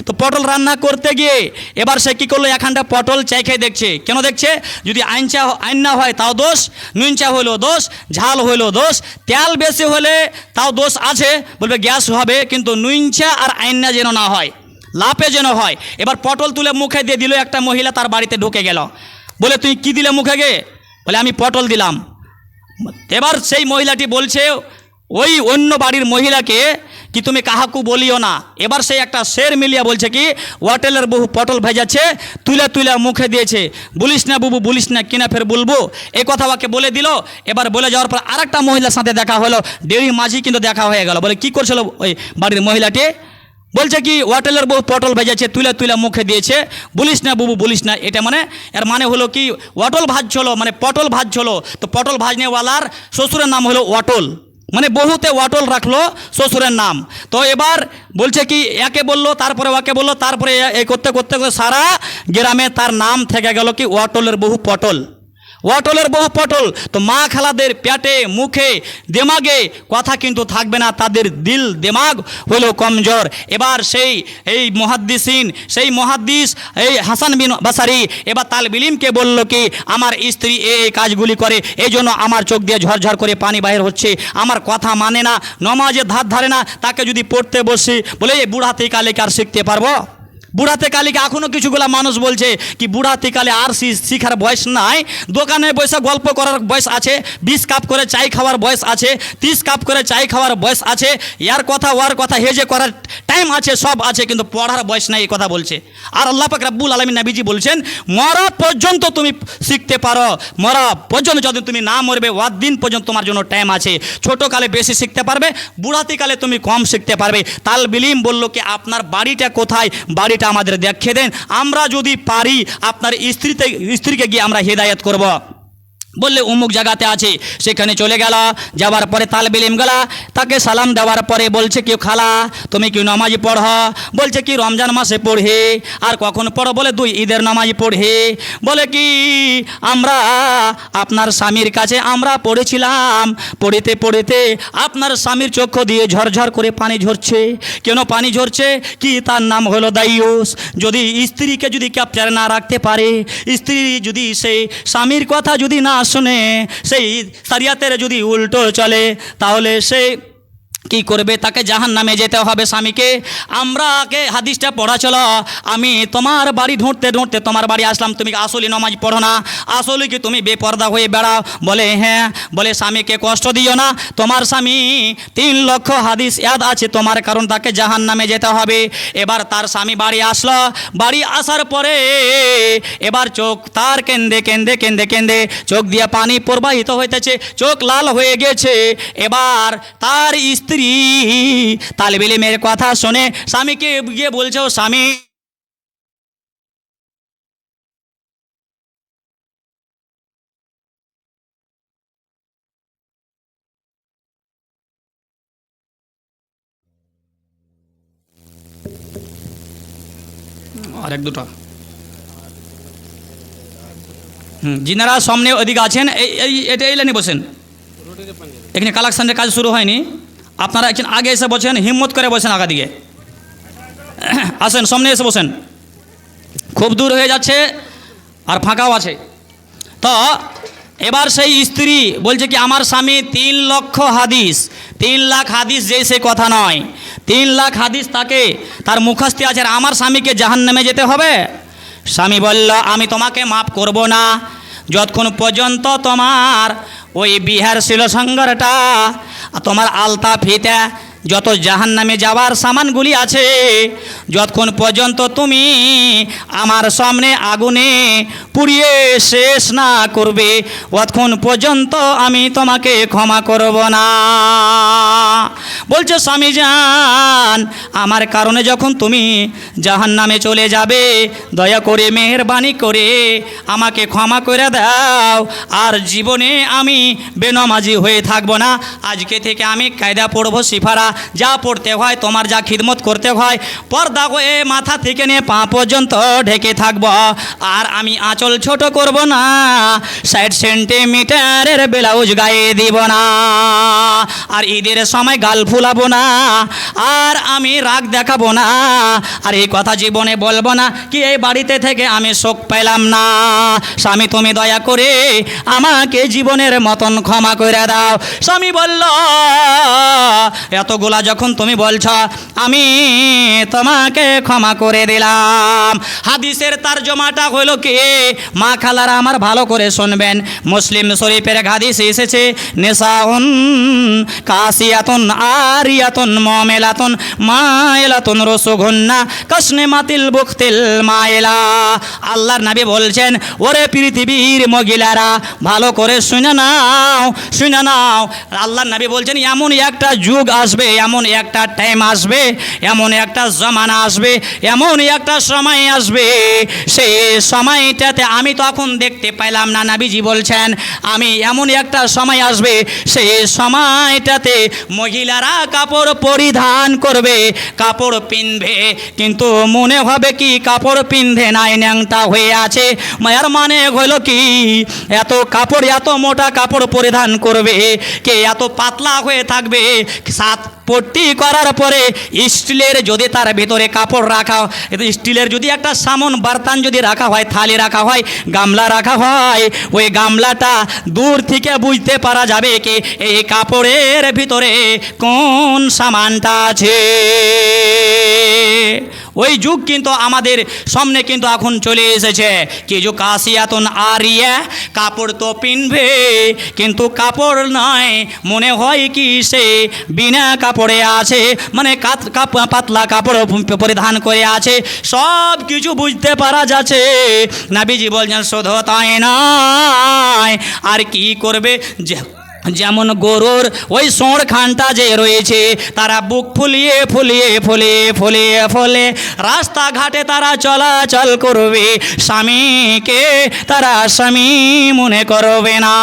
তো পটল রান্না করতে গিয়ে এবার সে কী করলো, এখানটা পটল চাইখে দেখছে। কেন দেখছে? যদি আইন না হয় তাও দোষ, নুনচা হইলেও দোষ, ঝাল হইলেও দোষ, তেল বেশি হলে তাও দোষ আছে, বলবে গ্যাস হবে, কিন্তু নুনচা আর আইন্না যেন না হয়, লাপে যেন হয়। এবার পটল তুলে মুখে দিয়ে দিল, একটা মহিলা তার বাড়িতে ঢুকে গেল, বলে তুই কি দিলে মুখে গে? বলে আমি পটল দিলাম। এবার সেই মহিলাটি বলছে ওই অন্য বাড়ির মহিলাকে কি তুমি কাহাকু বলিও না। এবার সেই একটা শের মিলিয়া বলছে কি, হোটেলের বহু পটল ভেজাচ্ছে, তুলে তুলে মুখে দিয়েছে, বলিস না বুবু বলিস না, কিনা ফের বলবো, এই কথা ওকে বলে দিল। এবার বলে যাওয়ার পর আরেকটা মহিলার সাথে দেখা হলো, ডেরি মাঝি কিন্তু দেখা হয়ে গেল। বলে কি করছিল ওই বাড়ির মহিলাটি? বলছে কি হোটেলের বহু পটল ভেজাচ্ছে, তুলে তুলে মুখে দিয়েছে, বলিস না বুবু বলিস না। এটা মানে এর মানে হলো কি, হোটেল ভাজছিল, মানে পটল ভাজছিল, তো পটল ভাজনেওয়ালার শ্বশুরের নাম হলো ওয়াটল, মানে বহুতে ওয়াটল রাখলো শ্বশুরের নাম। তো এবার বলছে কি, একে বললো, তারপরে ওকে বললো, তারপরে এই করতে করতে সারা গ্রামে তার নাম থেকে গেল কি ওয়াটলের বহু পটল, ওয়াটলের বহু পটল। তো মা খালাদের পেটে মুখে দেমাগে কথা কিন্তু থাকবে না, তাদের দিল দেমাগ হলো কমজোর। এবার এই মুহাদ্দিসিন, সেই মুহাদ্দিস এই হাসান বিন বাসারি এবার তালবে ইলমকে বলল কি, আমার স্ত্রী এই কাজগুলি করে, এই জন্য আমার চোখ দিয়ে ঝরঝর করে পানি বাইর হচ্ছে, আমার কথা মানে না, নমাজের ধার ধারে না, তাকে যদি পড়তে বসি, বলে এই বুড়াতে কালে কি আর শিখতে পারবো? বুড়াতে কালীকে এখনও কিছুগুলা মানুষ বলছে কি বুড়াতে কালে আর শিখার বয়স নাই, দোকানে বসে গল্প করার বয়স আছে, 20 কাপ করে চাই খাওয়ার বয়স আছে, 30 কাপ করে চাই খাওয়ার বয়স আছে, ইয়ার কথা ওয়ার কথা হেজে করার টাইম আছে, সব আছে, কিন্তু পড়ার বয়স নাই, এই কথা বলছে। আর আল্লাহ পাক রব্বুল আলামিন নবীজি বলছেন, মরা পর্যন্ত তুমি শিখতে পারো, মরা পর্যন্ত যদি তুমি না মরবে ওয়াদ দিন পর্যন্ত তোমার জন্য টাইম আছে। ছোটোকালে বেশি শিখতে পারবে, বুড়াতিকালে তুমি কম শিখতে পারবে। তালবে ইলম বলল কি, আপনার বাড়িটা কোথায়, বাড়িটা আমাদের দেখিয়ে দেন, আমরা যদি পারি আপনার স্ত্রীকে গিয়ে আমরা হিদায়াত করব। বললে অমুক জায়গাতে আছে, সেখানে চলে গেল। যাওয়ার পরে তালবে ইলম গেলা, তাকে সালাম দেওয়ার পরে বলছে কি, খালা তুমি কি নামাজ পড়হ? বলছে কি রমজান মাসে পড়ে। আর কখন পড়ো? বলে 2 ঈদের নামাজ পড়ে। বলে কি আমরা আপনার স্বামীর কাছে আমরা পড়েছিলাম, পড়িতে পড়িতে আপনার স্বামীর চক্ষু দিয়ে ঝরঝর করে পানি ঝরছে। কেন পানি ঝরছে? কি তার নাম হলো দায়ুস। যদি স্ত্রীকে যদি ক্যাপচার না রাখতে পারে, স্ত্রী যদি সেই স্বামীর কথা যদি না শুনে, সেই শরিয়াতের যদি উল্টো চলে, তাহলে সেই কি করবে? তাকে জাহান্নামে যেতে হবে স্বামীকে। আমরা আগে হাদিসটা পড়া চলো, আমি তোমার বাড়ি ঢুঁড়তে ঢুঁড়তে তোমার বাড়ি আসলাম, তুমি আসলে নামাজ পড়ো না, আসলে কি তুমি বেপর্দা হয়ে বেড়াও? বলে হ্যাঁ। বলে স্বামীকে কষ্ট দিও না, তোমার স্বামী 3 লক্ষ হাদিস ইয়াদ আছে তোমার, কারণ তাকে জাহান্নামে যেতে হবে। এবার তার স্বামী বাড়ি আসলো, বাড়ি আসার পরে এবার চোখ তার কেন্দে কেন্দে কেন্দে কেন্দে চোখ দিয়ে পানি প্রবাহিত হইতেছে, চোখ লাল হয়ে গেছে। এবার তার স্ত্রী তালেবে ইলমের কথা শুনে স্বামীকে গিয়ে বলছে, ও স্বামী, আরেক দুটো যিনারা সামনে ওদিকে আছেন এই লাইনে বসেন, এখানে কালেকশনের কাজ শুরু হয়নি, আপনারা একজন আগে এসে বসেন, হিম্মত করে বসেন আগা দিকে আসেন, সামনে এসে বসেন, খুব দূর হয়ে যাচ্ছে আর ফাঁকাও আছে। তো এবার সেই স্ত্রী বলছে কি, আমার স্বামী 3 লক্ষ হাদিস, 3 লাখ হাদিস যে সে কথা নয়, 3 লাখ হাদিস তাকে তার মুখস্থি আছে, আর আমার স্বামীকে জাহান্নামে যেতে হবে। স্বামী বলল, আমি তোমাকে মাফ করব না যতক্ষণ পর্যন্ত তোমার ওই বিহার শিলসঙ্গরটা, তোমার আলতা ফিতা, যত জাহান্নামে যাওয়ার সামানগুলি আছে, যতক্ষণ পর্যন্ত তুমি আমার সামনে আগুনে পুড়িয়ে শেষ না করবে, ততক্ষণ পর্যন্ত আমি তোমাকে ক্ষমা করব না। বলছে, স্বামী জান, আমার কারণে যখন তুমি জাহান্নামে চলে যাবে, দয়া করে মেহেরবানি করে আমাকে ক্ষমা করে দাও, আর জীবনে আমি বেনামাজি হয়ে থাকবো না। আজকে থেকে আমি কায়দা পড়বো, সিফারা যা পড়তে হয়, তোমার যা খিদমত করতে হয়, পর্দা হয়ে মাথা থেকে নিয়ে পা পর্যন্ত ঢেকে থাকবো, আর আমি আঁচল ছোট করব না, 60 সেন্টিমিটারের ব্লাউজ গায়ে দিব না, আর ঈদের সময় গাল ফুলাবো না, আর আমি রাগ দেখাবো না, আর এই কথা জীবনে বলবো না কি এই বাড়িতে থেকে আমি সুখ পেলাম না। স্বামী, তুমি দয়া করে আমাকে জীবনের মতন ক্ষমা করে দাও। স্বামী বলল, এতগুলা যখন তুমি বলছ, আমি তোমাকে ক্ষমা করে দিলাম। হাদিসের তরজমাটা হলো কি, মা খালারা আমার ভালো করে শুনবেন, মুসলিম শরীফের হাদিস এসেছে, নিসাউন কাসিয়াতুন আরিয়াতুন মুমিলাতুন মাইলাতুন রুসুগুন্না কাসনে মাতিল বুখতিল মাইলা। আল্লাহর নবী বলছেন, ওরে পৃথিবীর মহিলারা ভালো করে শুনে নাও, শুনে নাও। আল্লাহর নবী বলছেন, এমন একটা যুগ আসবে, এমন একটা টাইম আসবে, এমন একটা জমানা আসবে, এমন একটা সময় আসবে, সেই সময়টাতে আমি তখন দেখতে পেলাম না, নবীজি বলছেন আমি এমন একটা সময় আসবে, সেই সময়টাতে মহিলারা কাপড় পরিধান করবে, কাপড় পিনবে, কিন্তু মনে হবে কি কাপড় পিনধে নাই, ন্যাংটা হয়ে আছে। মায়ের মানে হলো কি, এত কাপড়, এত মোটা কাপড় পরিধান করবে, কে এত পাতলা হয়ে থাকবে, 7 পট্টি করার পরে স্টিলের যদি তার ভিতরে কাপড় রাখা, স্টিলের যদি একটা সামন বার্তান যদি রাখা হয়, থালি রাখা হয়, গামলা রাখা হয়, ওই গামলাটা দূর থেকে বুঝতে পারা যাবে কি এই কাপড়ের ভিতরে কোন সামানটা আছে। ওই যুগ কিন্তু আমাদের সামনে কিন্তু এখন চলে এসেছে, কি যুগ, কাসিয়াতুন আরিয়া, কাপড় তো পিনবে কিন্তু কাপড় নয়, মনে হয় কি সে বিনা কাপড়ে আছে, মানে পাতলা কাপড় পরিধান করে আছে, সব কিছু বুঝতে পারা যাচ্ছে। নবীজি বলছেন, শুধু তাই নয়, আর কি করবে, যেমন গরুর ওই সোঁড় খানটা যে রয়েছে, তারা বুক ফুলিয়ে ফুলিয়ে ফুলিয়ে ফুলিয়ে ফুলে রাস্তাঘাটে তারা চলাচল করবে, স্বামীকে তারা স্বামী মনে করবে না।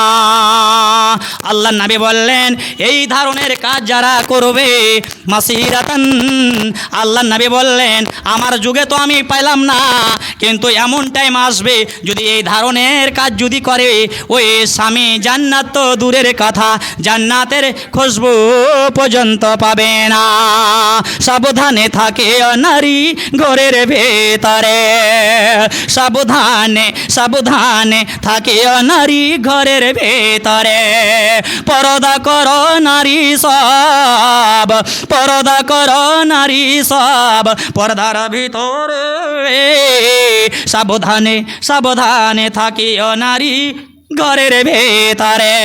আল্লাহ নবী বললেন, এই ধরনের কাজ যারা করবে মাসিরাতান, আল্লাহ নবী বললেন আমার যুগে তো আমি পাইলাম না, কিন্তু এমন টাইম আসবে যদি এই ধরনের কাজ যদি করে, ওই স্বামী জান্নাত তো দূরের কাজ কথা, জান্নাতের খুশবু পর্যন্ত পাবে না। সাবধানে থাকে নারী ঘরের ভেতরে, সাবধানে সাবধানে থাকে নারী ঘরের ভেতরে। পরদা করো নারী সব, পরদা করো নারী সব পর্দার ভিতরে। সাবধানে সাবধানে থাকিও নারী ঘরের ভেতরে।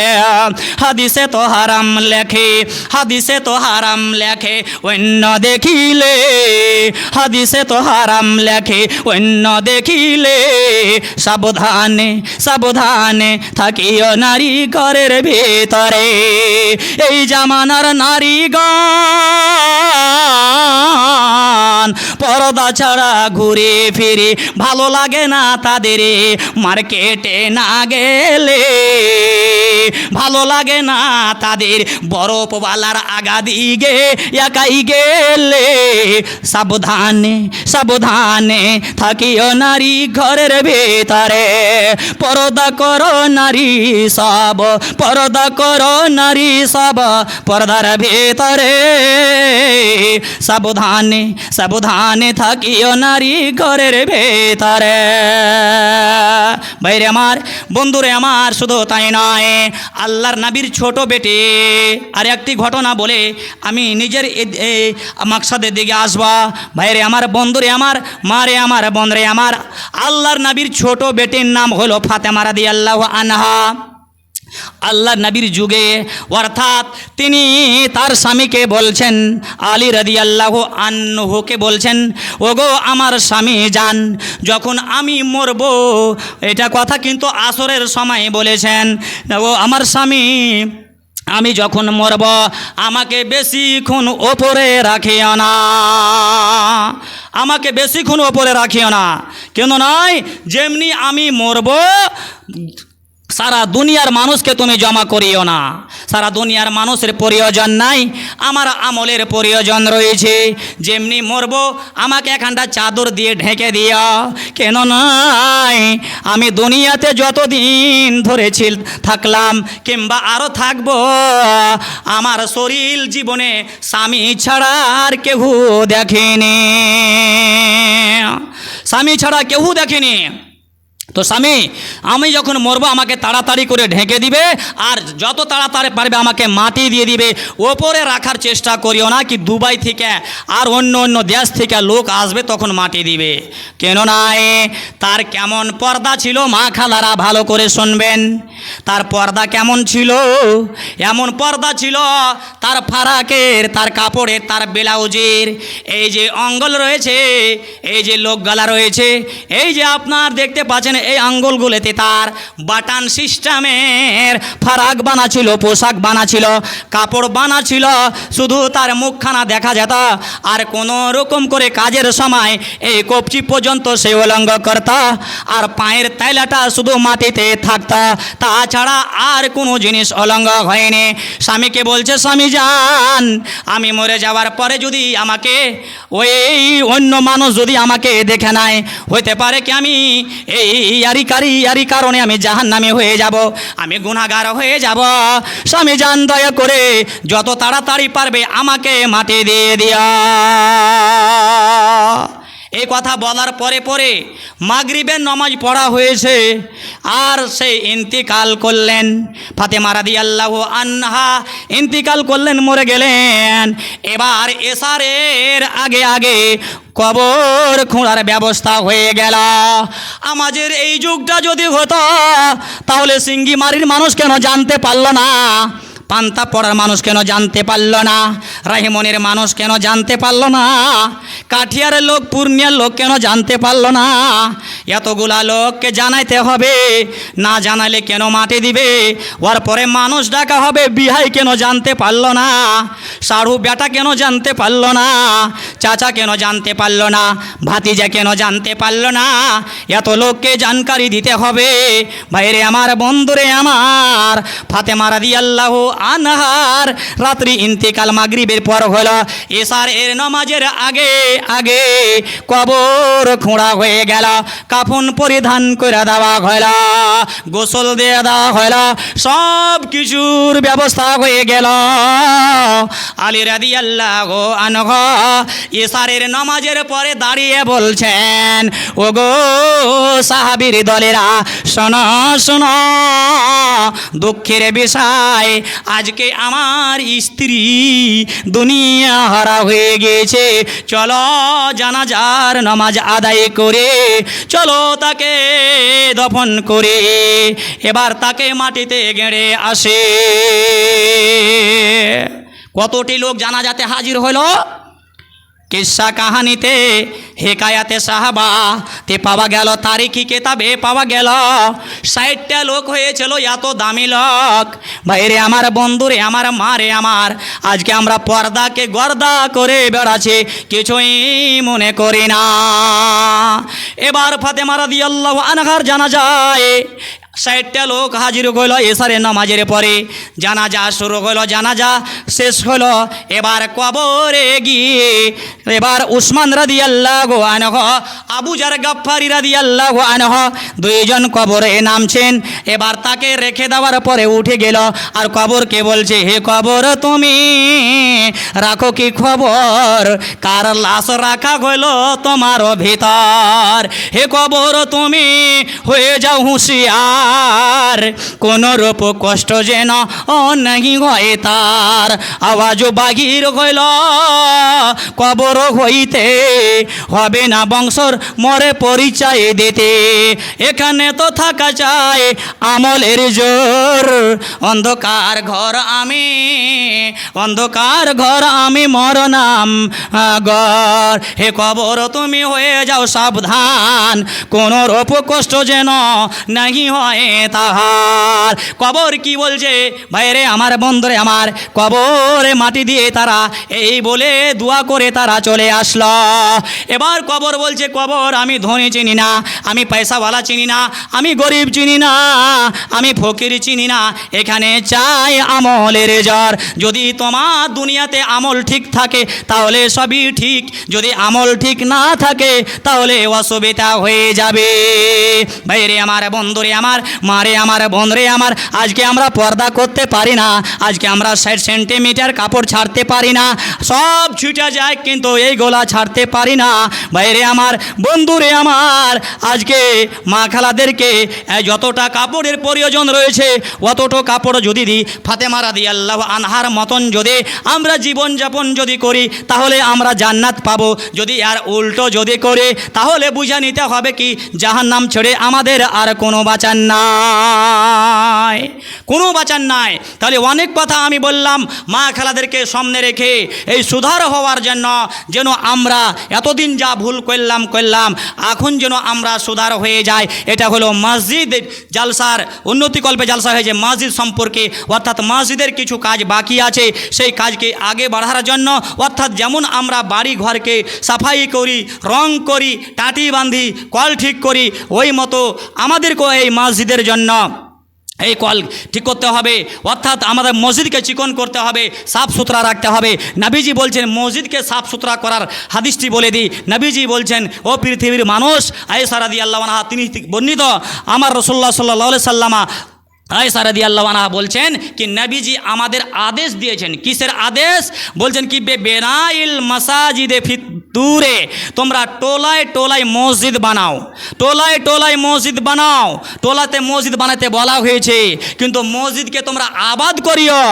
হাদিসে তো হারাম লেখে, হাদিসে তো হারাম লেখে অন্য দেখিলে, হাদিসে তো হারাম লেখে অন্য দেখিলে। সাবধানে সাবধানে থাকিও নারী ঘরের ভেতরে। এই জামানার নারীগণ পর্দা ছাড়া ঘুরে ফিরে, ভালো লাগে না তাদের মার্কেটে না গেলে, ভালো লাগে না তাদের বরফওয়ালার আগা দিকে একাই গেলে। সাবধানে সাবধানে থাকিও নারী ঘরের ভেতরে। পর্দা করো নারী সব, পর্দা করো নারী সব পর্দার ভেতরে। সাবধানে সাবধানে থাকিও নারী ঘরের ভেতরে। ভাইরে আমার, বন্ধুরে আমার, শুধু তাই নয়, আল্লাহর নবীর ছোট বেটে আর একটি ঘটনা বলে আমি নিজের মাকসাদের দিকে আসবা। ভাইরে আমার, বন্ধুরে আমার, মারে আমার, বন্ধুরে আমার, আল্লাহর নবীর ছোট বেটির নাম হলো ফাতেমা রাদিয়াল্লাহু আনহা। আল্লাহর নবীর যুগে, অর্থাৎ তিনি তার স্বামীকে বলছেন, আলী রাদিয়াল্লাহু আনহুকে বলছেন, ওগো আমার স্বামী যান, যখন আমি মরব, এটা কথা কিন্তু আসরের সময় বলেছেন, ও আমার স্বামী আমি যখন মরব আমাকে বেশিক্ষণ ওপরে রাখিও না, আমাকে বেশিক্ষণ ওপরে রাখিও না। কেন নয়, যেমনি আমি মরব সারা দুনিয়ার মানুষকে তুমি জমা করিও না, সারা দুনিয়ার মানুষের প্রয়োজন নাই, আমার আমলের প্রয়োজন রয়েছে। যেমনি মরব আমাকে এখানটা চাদর দিয়ে ঢেকে দিও। কেন নয়, আমি দুনিয়াতে যতদিন ধরেছি থাকলাম কিংবা আরও থাকব, আমার শরীর জীবনে স্বামী ছাড়া আর কেউ দেখেনি, স্বামী ছাড়া কেউ দেখেনি। তো স্বামী আমি যখন মরবো আমাকে তাড়াতাড়ি করে ঢেকে দিবে, আর যত তাড়াতাড়ি পারবে আমাকে মাটি দিয়ে দিবে। ওপরে রাখার চেষ্টা করিও না, কি দুবাই থেকে আর অন্য অন্য দেশ থেকে লোক আসবে তখন মাটি দিবে। কেন নয়, তার কেমন পর্দা ছিল মা খালারা ভালো করে শুনবেন। তার পর্দা কেমন ছিল, এমন পর্দা ছিল তার ফারাকের, তার কাপড়ের, তার ব্লাউজের, এই যে অঙ্গল রয়েছে, এই যে লোক গলা রয়েছে, এই যে আপনার দেখতে পাচ্ছেন এই আঙ্গুলগুলোতে তার বাটান সিস্টেমের ফারাক বানা ছিল, পোশাক বানা ছিল, কাপড় বানা ছিল। শুধু তার মুখখানা দেখা যেত, আর কোনো রকম করে কাজের সময় এই কবজি পর্যন্ত সে উলঙ্গ করত, আর পায়ের তাইলাটা শুধু মাটিতে থাকত, তাছাড়া আর কোনো জিনিস উলঙ্গ হয়নি। স্বামীকে বলছে, স্বামী যান, আমি মরে যাওয়ার পরে যদি আমাকে ওই অন্য মানুষ যদি আমাকে দেখে নেয়, হইতে পারে কি আমি এই কারণে আমি জাহান্নামী হয়ে যাব, আমি গুনাহগার হয়ে যাব। স্বামী যান, দয়া করে যত তাড়াতাড়ি পারবে আমাকে মাটি দিয়ে দিও। এই কথা বলার পরে পরে মাগরিবের নামাজ পড়া হয়েছে, আর সে ইন্তিকাল করলেন। ফাতেমা রাদিয়াল্লাহু আনহা ইন্তিকাল করলেন, মরে গেলেন। এবার এশারের আগে আগে কবর খোঁড়ার ব্যবস্থা হয়ে গেল। আমাদের এই যুগটা যদি হতো তাহলে সিঙ্গিমারির মানুষ কেন জানতে পারল না, পান্তা পড়ার মানুষ কেন জানতে পারল না, রাহিমনের মানুষ কেন জানতে পারল না, কাঠিয়ারের লোক, পূর্ণিয়ার লোক কেন জানতে পারল না? এতগুলা লোককে জানাইতে হবে, না জানাইলে কেন মাটি দিবে? ওর পরে মানুষ ডাকা হবে, বিহাই কেন জানতে পারল না, সাড়ু বেটা কেন জানতে পারল না, চাচা কেন জানতে পারল না, ভাতিজা কেন জানতে পারল না? এত লোককে জানকারি দিতে হবে। ভাইরে আমার, বন্ধুরে আমার, ফাতেমা রাদিয়াল্লাহু আনহার রাত্রি ইন্তেকাল মাগরিবের পর হলো। এশারের নামাজের আগে আগে কবর খোঁড়া হয়ে গেল, কাফন পরিধান করে দেওয়া হলো, গোসল দিয়ে দেওয়া হলো, সব কিছুর ব্যবস্থা হয়ে গেল। আলী রাদিয়াল্লাহু আনহু এশারের নামাজের পরে দাঁড়িয়ে বলছেন, ওগো সাহাবীর দলেরা, শোনো শোনো, দুঃখের বিষয়, আজকে আমার স্ত্রী দুনিয়া হারা হয়ে গেছে, চলো জানাজার নামাজ আদায় করে চলো তাকে দফন করে এবার তাকে মাটিতে গেড়ে আসে। কতটি লোক জানাজাতে হাজির হলো। কিসা কাহানিতে হেকায়াতে সাহাবা তে পাওয়া গেল, তারিখি কেতাবে পাওয়া গেল 60টা লোক হয়েছিল, এত দামি লোক। ভাইরে আমার, বন্ধুরে আমার, মারে আমার, আজকে আমরা পর্দাকে গর্দা করে বেড়াচ্ছি, কিছুই মনে করি না। এবার ফাতেমা রাদিয়াল্লাহু আনহার জানাজায় 60টা লোক হাজির হইল। এশারের নামাজের পরে জানাজা শুরু হলো, জানাজা শেষ হলো। এবার কবরে গিয়ে এবার উসমান রাদিয়াল্লাহু আনহু, আবু জার গাফফারি রাদিয়াল্লাহু আনহু দুইজন কবরে নামছেন। এবার তাকে রেখে দেওয়ার পরে উঠে গেল, আর কবরকে বলছে, হে কবর তুমি রাখো কি খবর, কার লাশ রাখা হইল তোমার ভিতর। হে কবর তুমি হয়ে যাও হুঁশিয়ার, কোন রূপ কষ্ট যেন নাহি হয় তার। আওয়াজ বাহির হইল কবর হইতে, হবে না বংশর মরে পরিচয় দিতে, এখানে তো থাকা চাই আমলের জোর। অন্ধকার ঘর আমি, অন্ধকার ঘর আমি, মর নাম গর। হে কবর তুমি হয়ে যাও সাবধান, কোন রূপ কষ্ট যেন নাহি হয় তাহার। কবর কি বলছে ভাইরে আমার, বন্ধুরে আমার, কবরে মাটি দিয়ে তারা এই বলে দোয়া করে তারা চলে আসলো। এবার কবর বলছে, কবর আমি ধনী চিনি না, আমি পয়সাওয়ালা চিনি না, আমি গরিব চিনি না, আমি ফকির চিনি না, এখানে চাই আমলের জ্বর। যদি তোমার দুনিয়াতে আমল ঠিক থাকে তাহলে সবই ঠিক, যদি আমল ঠিক না থাকে তাহলে অসুবিধা হয়ে যাবে। ভাইরে আমার, বন্ধুরে আমার, মারে আমার, বন্ধুরে আমার, আজকে আমরা পর্দা করতে পারি না, আজকে আমরা 60 সেন্টিমিটার কাপড় ছাড়তে পারি না, সব ছুটে যায় কিন্তু এই গলা ছাড়তে পারি না। ভাইরে আমার, বন্ধুরে আমার, আজকে মা খালাদেরকে যতটা কাপড়ের প্রয়োজন রয়েছে অতটা কাপড় যদি দিই, ফাতেমা রাদিয়াল্লাহু আনহার মতন যদি আমরা জীবনযাপন যদি করি তাহলে আমরা জান্নাত পাবো। যদি আর উল্টো যদি করে তাহলে বুঝে নিতে হবে কি জাহান্নাম ছেড়ে আমাদের আর কোনো বাঁচান নাই, কোনো বাঁচান নাই। তাহলে অনেক কথা আমি বললাম মা খালাদেরকে সামনে রেখে এই সুধার হওয়ার জন্য, যেন আমরা এতদিন যা ভুল করলাম এখন যেন আমরা সুধার হয়ে যাই। এটা হলো মসজিদ জালসার উন্নতিকল্পে জালসা হয়েছে মসজিদ সম্পর্কে, অর্থাৎ মসজিদের কিছু কাজ বাকি আছে, সেই কাজকে আগে বাড়ার জন্য, অর্থাৎ যেমন আমরা বাড়ি ঘরকে সাফাই করি, রং করি, টাটি বাঁধি, কল ঠিক করি, ওই মতো আমাদেরকেও এই মসজিদের জন্য এই কল ঠিক করতে হবে, অর্থাৎ আমাদের মসজিদকে চিকন করতে হবে, সাফ সুতরা রাখতে হবে। নবীজি বলছেন মসজিদকে সাফ সুতরা করার হাদিসটি বলে দিই। নবীজি বলছেন, ও পৃথিবীর মানুষ, আয়েশা রাদিয়াল্লাহু আনহা তিনি বর্ণিত, আমার রাসূলুল্লাহ সাল্লাল্লাহু আলাইহি সাল্লাম আয়েশা রাদিয়াল্লাহু আনহা বলছেন কি নবীজি আমাদের আদেশ দিয়েছেন, কিসের আদেশ? বলছেন কি বেনাইল মাসাজিদে ফিতুরে, তোমরা টোলায় টোলায় মসজিদ বানাও, টোলায় টোলায় মসজিদ বানাও। টোলাতে মসজিদ বানাতে বলা হয়েছে, কিন্তু মসজিদকে তোমরা আবাদ করিও,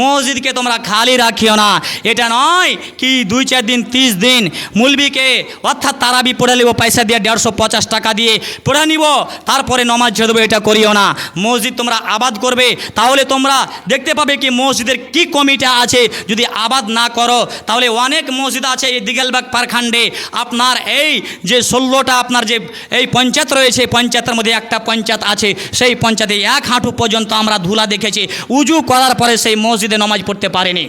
মসজিদকে তোমরা খালি রাখিও না। এটা নয় কি 2-4 দিন 30 দিন মুলবিকে অর্থাৎ তারাবি পড়ে নিব, পয়সা দিয়ে 150 টাকা দিয়ে পড়ে নিব, তারপরে নমাজ ছেড়ে দেবো, এটা করিও না। মসজিদ তোমরা আবাদ করবে, তাহলে তোমরা দেখতে পাবে কি মসজিদের কি কমিটি আছে। যদি আবাদ না করো তাহলে অনেক মসজিদ আছে এই দিগলবাগ পারখণ্ডে, আপনার এই যে 16টা আপনার যে এই পঞ্চায়েত রয়েছে, পঞ্চায়েতের মধ্যে একটা পঞ্চায়েত আছে, সেই পঞ্চায়েতে 1 হাঁটু পর্যন্ত আমরা ধুলা দেখেছি, উজু করার পরে সেই মসজিদে নামাজ পড়তে পারেনি।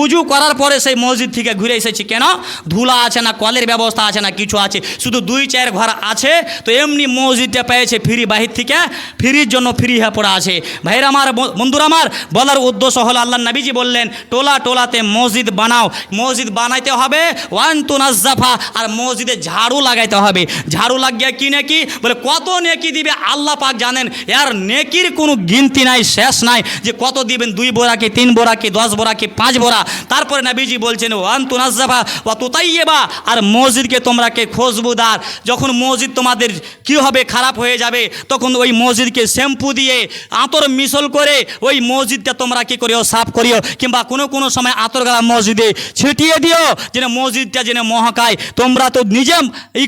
উজু করার পরে সেই মসজিদ থেকে ঘুরে এসেছি, কেন? ধুলা আছে না, কলের ব্যবস্থা আছে না, কিছু আছে, শুধু 2-4 ঘর আছে, তো এমনি মসজিদটা পেয়েছে ফ্রি, বাহির থেকে ফ্রির জন্য ফ্রি হয়ে পড়া আছে। ভাইরা আমার, বন্ধুরা আমার, বলার উদ্দেশ্য হলো আল্লাহ নবীজি বললেন টোলা টোলাতে মসজিদ বানাও, মসজিদ বানাইতে হবে ওয়ান তুনাজ্জাফা, আর মসজিদে ঝাড়ু লাগাইতে হবে। ঝাড়ু লাগিয়ে কি নেকি? বলে কত নেকি দিবে আল্লাহ পাক জানেন, এর নেকির কোনো গিনতি নাই, শেষ নাই, যে কত দিবেন, 2 বোরা কি 3 বোরা কি 10 বোরা কি 5 বোরা। তারপরে নবীজি বলছেন ওয়ান তুনাজ্জাফা ওয়া তুতাইয়্যিবা, আর মসজিদকে তোমরা কে খুশবুদার, যখন মসজিদ তোমাদের কি হবে, খারাপ হয়ে যাবে, তখন ওই মসজিদকে শ্যাম্পু দিয়ে আতর মিশল করে ওই মসজিদটা তোমরা কি করিও, সাফ করিও, কিংবা কোনো সময় আতর গালা মসজিদে ছিটিয়ে দিও, যেন মসজিদটা যেন মহাকায়। তোমরা তো নিজে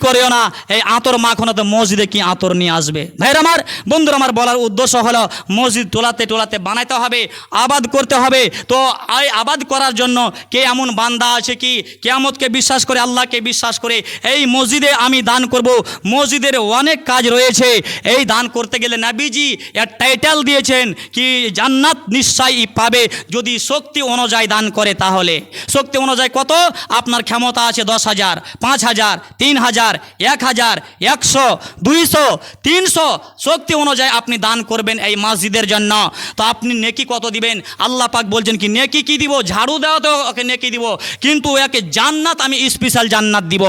করিও না, এই আতর মাখো না, তো মসজিদে কি আতর নিয়ে আসবে? ভাইরা আমার, বন্ধুরা আমার, বলার উদ্দেশ্য হলো মসজিদ টোলাতে টোলাতে বানাইতে হবে, আবাদ করতে হবে। তো এই আবাদ করার জন্য কে এমন বান্দা আছে কি কিয়ামতকে বিশ্বাস করে, আল্লাহকে বিশ্বাস করে এই মসজিদে আমি দান করব? মসজিদের অনেক কাজ রয়েছে। এই দান করতে গেলে নবীজি এর টাইটেল দিয়েছেন কি জান্নাত নিশ্চয়ই পাবে যদি শক্তি অনুযায়ী দান করে। তাহলে শক্তি অনুযায়ী কত? আপনার ক্ষমতা আছে 10,000, 5,000, 3,000, 1,000, 100, 200, 300, শক্তি অনুযায়ী আপনি দান করবেন এই মসজিদের জন্য। তো আপনি নেকি কত দিবেন? আল্লাহ পাক বলছেন কি নেকি কি দিব? ঝাড়ু দেওয়া তো ওকে নেকি দিব, কিন্তু একে জান্নাত আমি স্পেশাল জান্নাত দিব।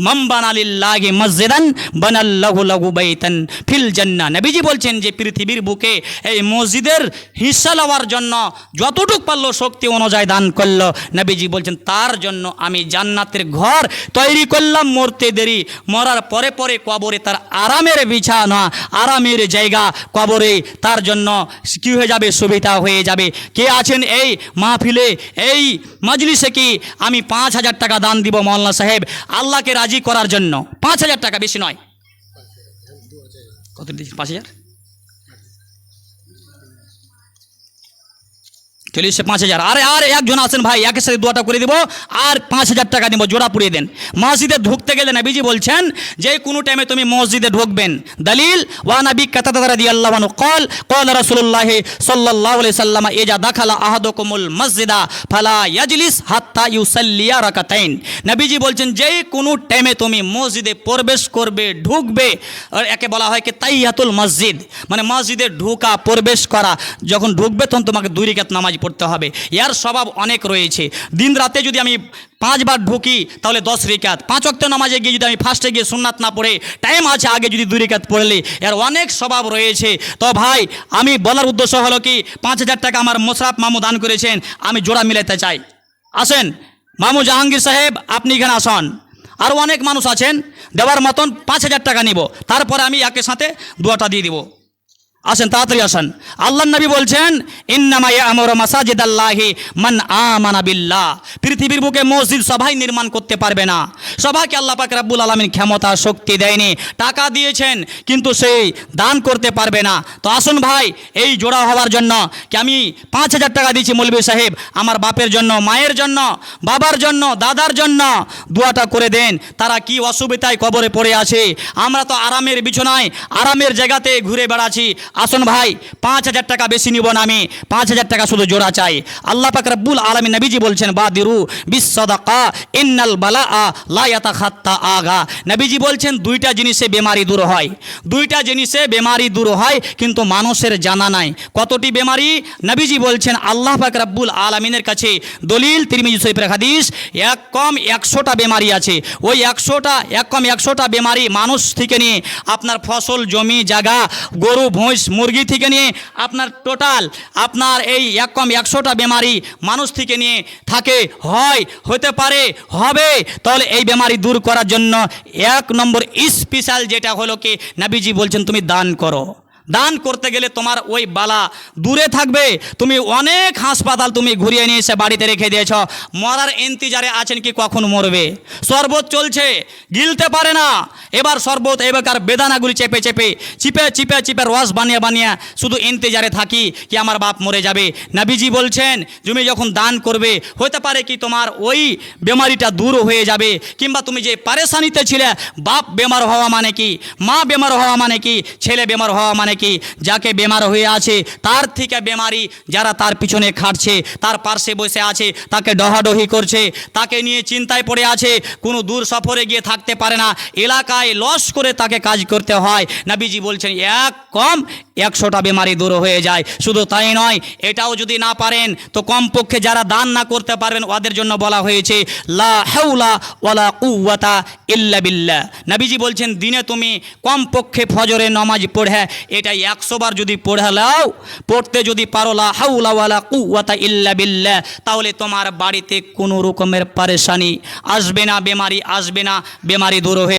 মান বানা লিল্লাহি মসজিদান বানাল্লাহু লাহু বাইতান ফিল জান্নাহ। নবীজি বলছেন যে পৃথিবীর বুকে এই মসজিদের হিস্সা লওয়ার জন্য যতটুকু পারলো শক্তি অনুযায়ী দান করলো, নবীজি বলছেন তার জন্য আমি জান্নাতের ঘর তৈরি করলাম। মরতে দেরি, মরার পরে পরে কবরে তার আরামের বিছানা, আরামের জায়গা কবরে, তার জন্য কি হয়ে যাবে? সুবিধা হয়ে যাবে। কে আছেন এই মাহফিলে, এই মজলিসে কি আমি 5,000 টাকা দান দিব মৌলানা সাহেব আল্লাহকে রাজি করার জন্য? 5,000 টাকা, বেশি নয়। কত দিয়েছি? 5,000 চল্লিশে 5,000। আর একজন আছেন ভাই, একের সাথে দুয়াটা করে দিব, আর 5,000 টাকা দিব, জোড়া পুড়িয়ে দেন। মসজিদে ঢুকতে গেলে নবীজি বলছেন যে কোনো টাইমে তুমি মসজিদে ঢুকবেন। দলিল ওয়া নবী কাতাদা রাদিয়াল্লাহু আনহু قال قال رسول الله صلى الله عليه وسلم اذا دخل احدكم المسجد فلا يجلس حتى يصلي রাকাতাইন। নবীজি বলছেন যে কোনো টাইমে তুমি মসজিদে প্রবেশ করবে, ঢুকবে, আর একে বলা হয় কি তাহিয়াতুল মসজিদ, মানে মসজিদে ঢোকা, প্রবেশ করা। যখন ঢুকবে তখন তোমাকে 2 রাকাত নামাজ পড়তে হবে। এর স্বভাব অনেক রয়েছে। দিন রাতে যদি আমি 5 বার ঢুকি তাহলে 10 রাকাত, 5 ওয়াক্ত নামাজে গিয়ে যদি আমি ফার্স্টে গিয়ে সুন্নাত না পড়ে টাইম আছে আগে যদি 2 রাকাত পড়লে, এর অনেক স্বভাব রয়েছে। তো ভাই আমি বলার উদ্দেশ্য হলো কি 5,000 টাকা আমার মোশাররফ মামু দান করেছেন, আমি জোড়া মিলাতে চাই। আসেন মামু জাহাঙ্গীর সাহেব, আপনি এখানে আসুন। আরও অনেক মানুষ আছেন দেওয়ার মতন, 5,000 টাকা নিব, তারপরে আমি একের সাথে দুয়াটা দিয়ে দিব। আসেন, তাড়াতাড়ি আসেন। আল্লাহ নবী বলছেন ইন্নামা ইয়ামুরু মাসাজিদাল্লাহি মান আমানা বিল্লাহ। পৃথিবীর বুকে মসজিদ সবাই নির্মাণ করতে পারবে না, সবাইকে আল্লাহ পাক রব্বুল আলামিন ক্ষমতা শক্তি দেয়নি, টাকা দিয়েছেন কিন্তু সেই দান করতে পারবে না। তো আসুন ভাই, এই জোড়া হওয়ার জন্য কি আমি 5,000 টাকা দিয়েছি মৌলভী সাহেব, আমার বাপের জন্য, মায়ের জন্য, বাবার জন্য, দাদার জন্য দোয়াটা করে দেন। তারা কি অসুবিধায় কবরে পড়ে আছে, আমরা তো আরামের বিছানায় আরামের জায়গাতে ঘুরে বেড়াচ্ছি। আসুন ভাই, 5,000 টাকা বেশি নিব না, আমি 5,000 টাকা শুধু জোড়া চাই। আল্লাহ পাক রব্বুল আলামিন নবীজি বলছেন বাদিরু বিসসাদাকা ইন্নাল বালাআ লা ইয়াতাখাত্তা আগা। নবীজি বলছেন 2টা জিনিসে বেমারি দূর হয়, 2টা জিনিসে বেমারি দূর হয়, কিন্তু মানুষের জানা নাই কতটি বেমারি। নবীজি বলছেন আল্লাহ পাক রব্বুল আলামিনের কাছে দলিল তিরমিজি শরীফের হাদিস, এক কম 100টা বেমারি আছে। ওই 100টা বেমারি মানুষ থেকে নিয়ে আপনার ফসল, জমি জায়গা, গরু ভৈঁস, মুরগি থেকে নিয়ে আপনার টোটাল আপনার এই এক কম 100টা বেমারি মানুষ থেকে নিয়ে থাকে, হতে পারে, হবে। তাহলে এই বেমারি দূর করার জন্য 1 নম্বর স্পেশাল যেটা হলো কি নবীজি বলছেন তুমি দান করো। দান করতে গেলে তোমার ওই বালা দূরে থাকবে। তুমি অনেক হাসপাতাল তুমি ঘুরিয়ে নিয়ে এসে বাড়িতে রেখে দিয়েছ, মরার ইন্তজারে আছেন কি কখন মরবে। শরবত চলছে, গিলতে পারে না, এবার শরবত এবার বেদানাগুলি চেপে চিপে রস বানিয়ে শুধু ইন্তজারে থাকি কি আমার বাপ মরে যাবে। নবীজি বলছেন তুমি যখন দান করবে হতে পারে কি তোমার ওই বেমারিটা দূর হয়ে যাবে, কিংবা তুমি যে পারেশানিতে ছিলে, বাপ বেমার হওয়া মানে কি, মা বেমার হওয়া মানে কি, ছেলে বেমার হওয়া মানে কি, কি যাকে বেমার হয়ে আছে তার থেকে বেমারি যারা তার পিছনে খাটছে, তার পার্শ্বে বসে আছে, তাকে ডহাডহি করছে, তাকে নিয়ে চিন্তায় পড়ে আছে, কোনো দূর সফরে গিয়ে থাকতে পারে না, এলাকায় লস করে তাকে কাজ করতে হয়, নবীজি বলছেন এক কম 100টা বেমারি দূর হয়ে যায়। শুধু তাই নয়, এটাও যদি না পারেন তো কমপক্ষে যারা দান না করতে পারবেন ওদের জন্য বলা হয়েছে লা হাওলা ওয়ালা কুওয়াতা ইল্লা বিল্লাহ। নবীজি বলছেন দিনে তুমি কমপক্ষে ফজরের নামাজ পড়ে এটা 100 বার যদি পড়ে নাও, পড়তে যদি পারো লা হাওলা ওয়ালা কুওয়াতা ইল্লা বিল্লাহ, তাহলে তোমার বাড়িতে কোনো রকমের পরেশানি আসবে না, বেমারি আসবে না, বেমারি দূর হয়ে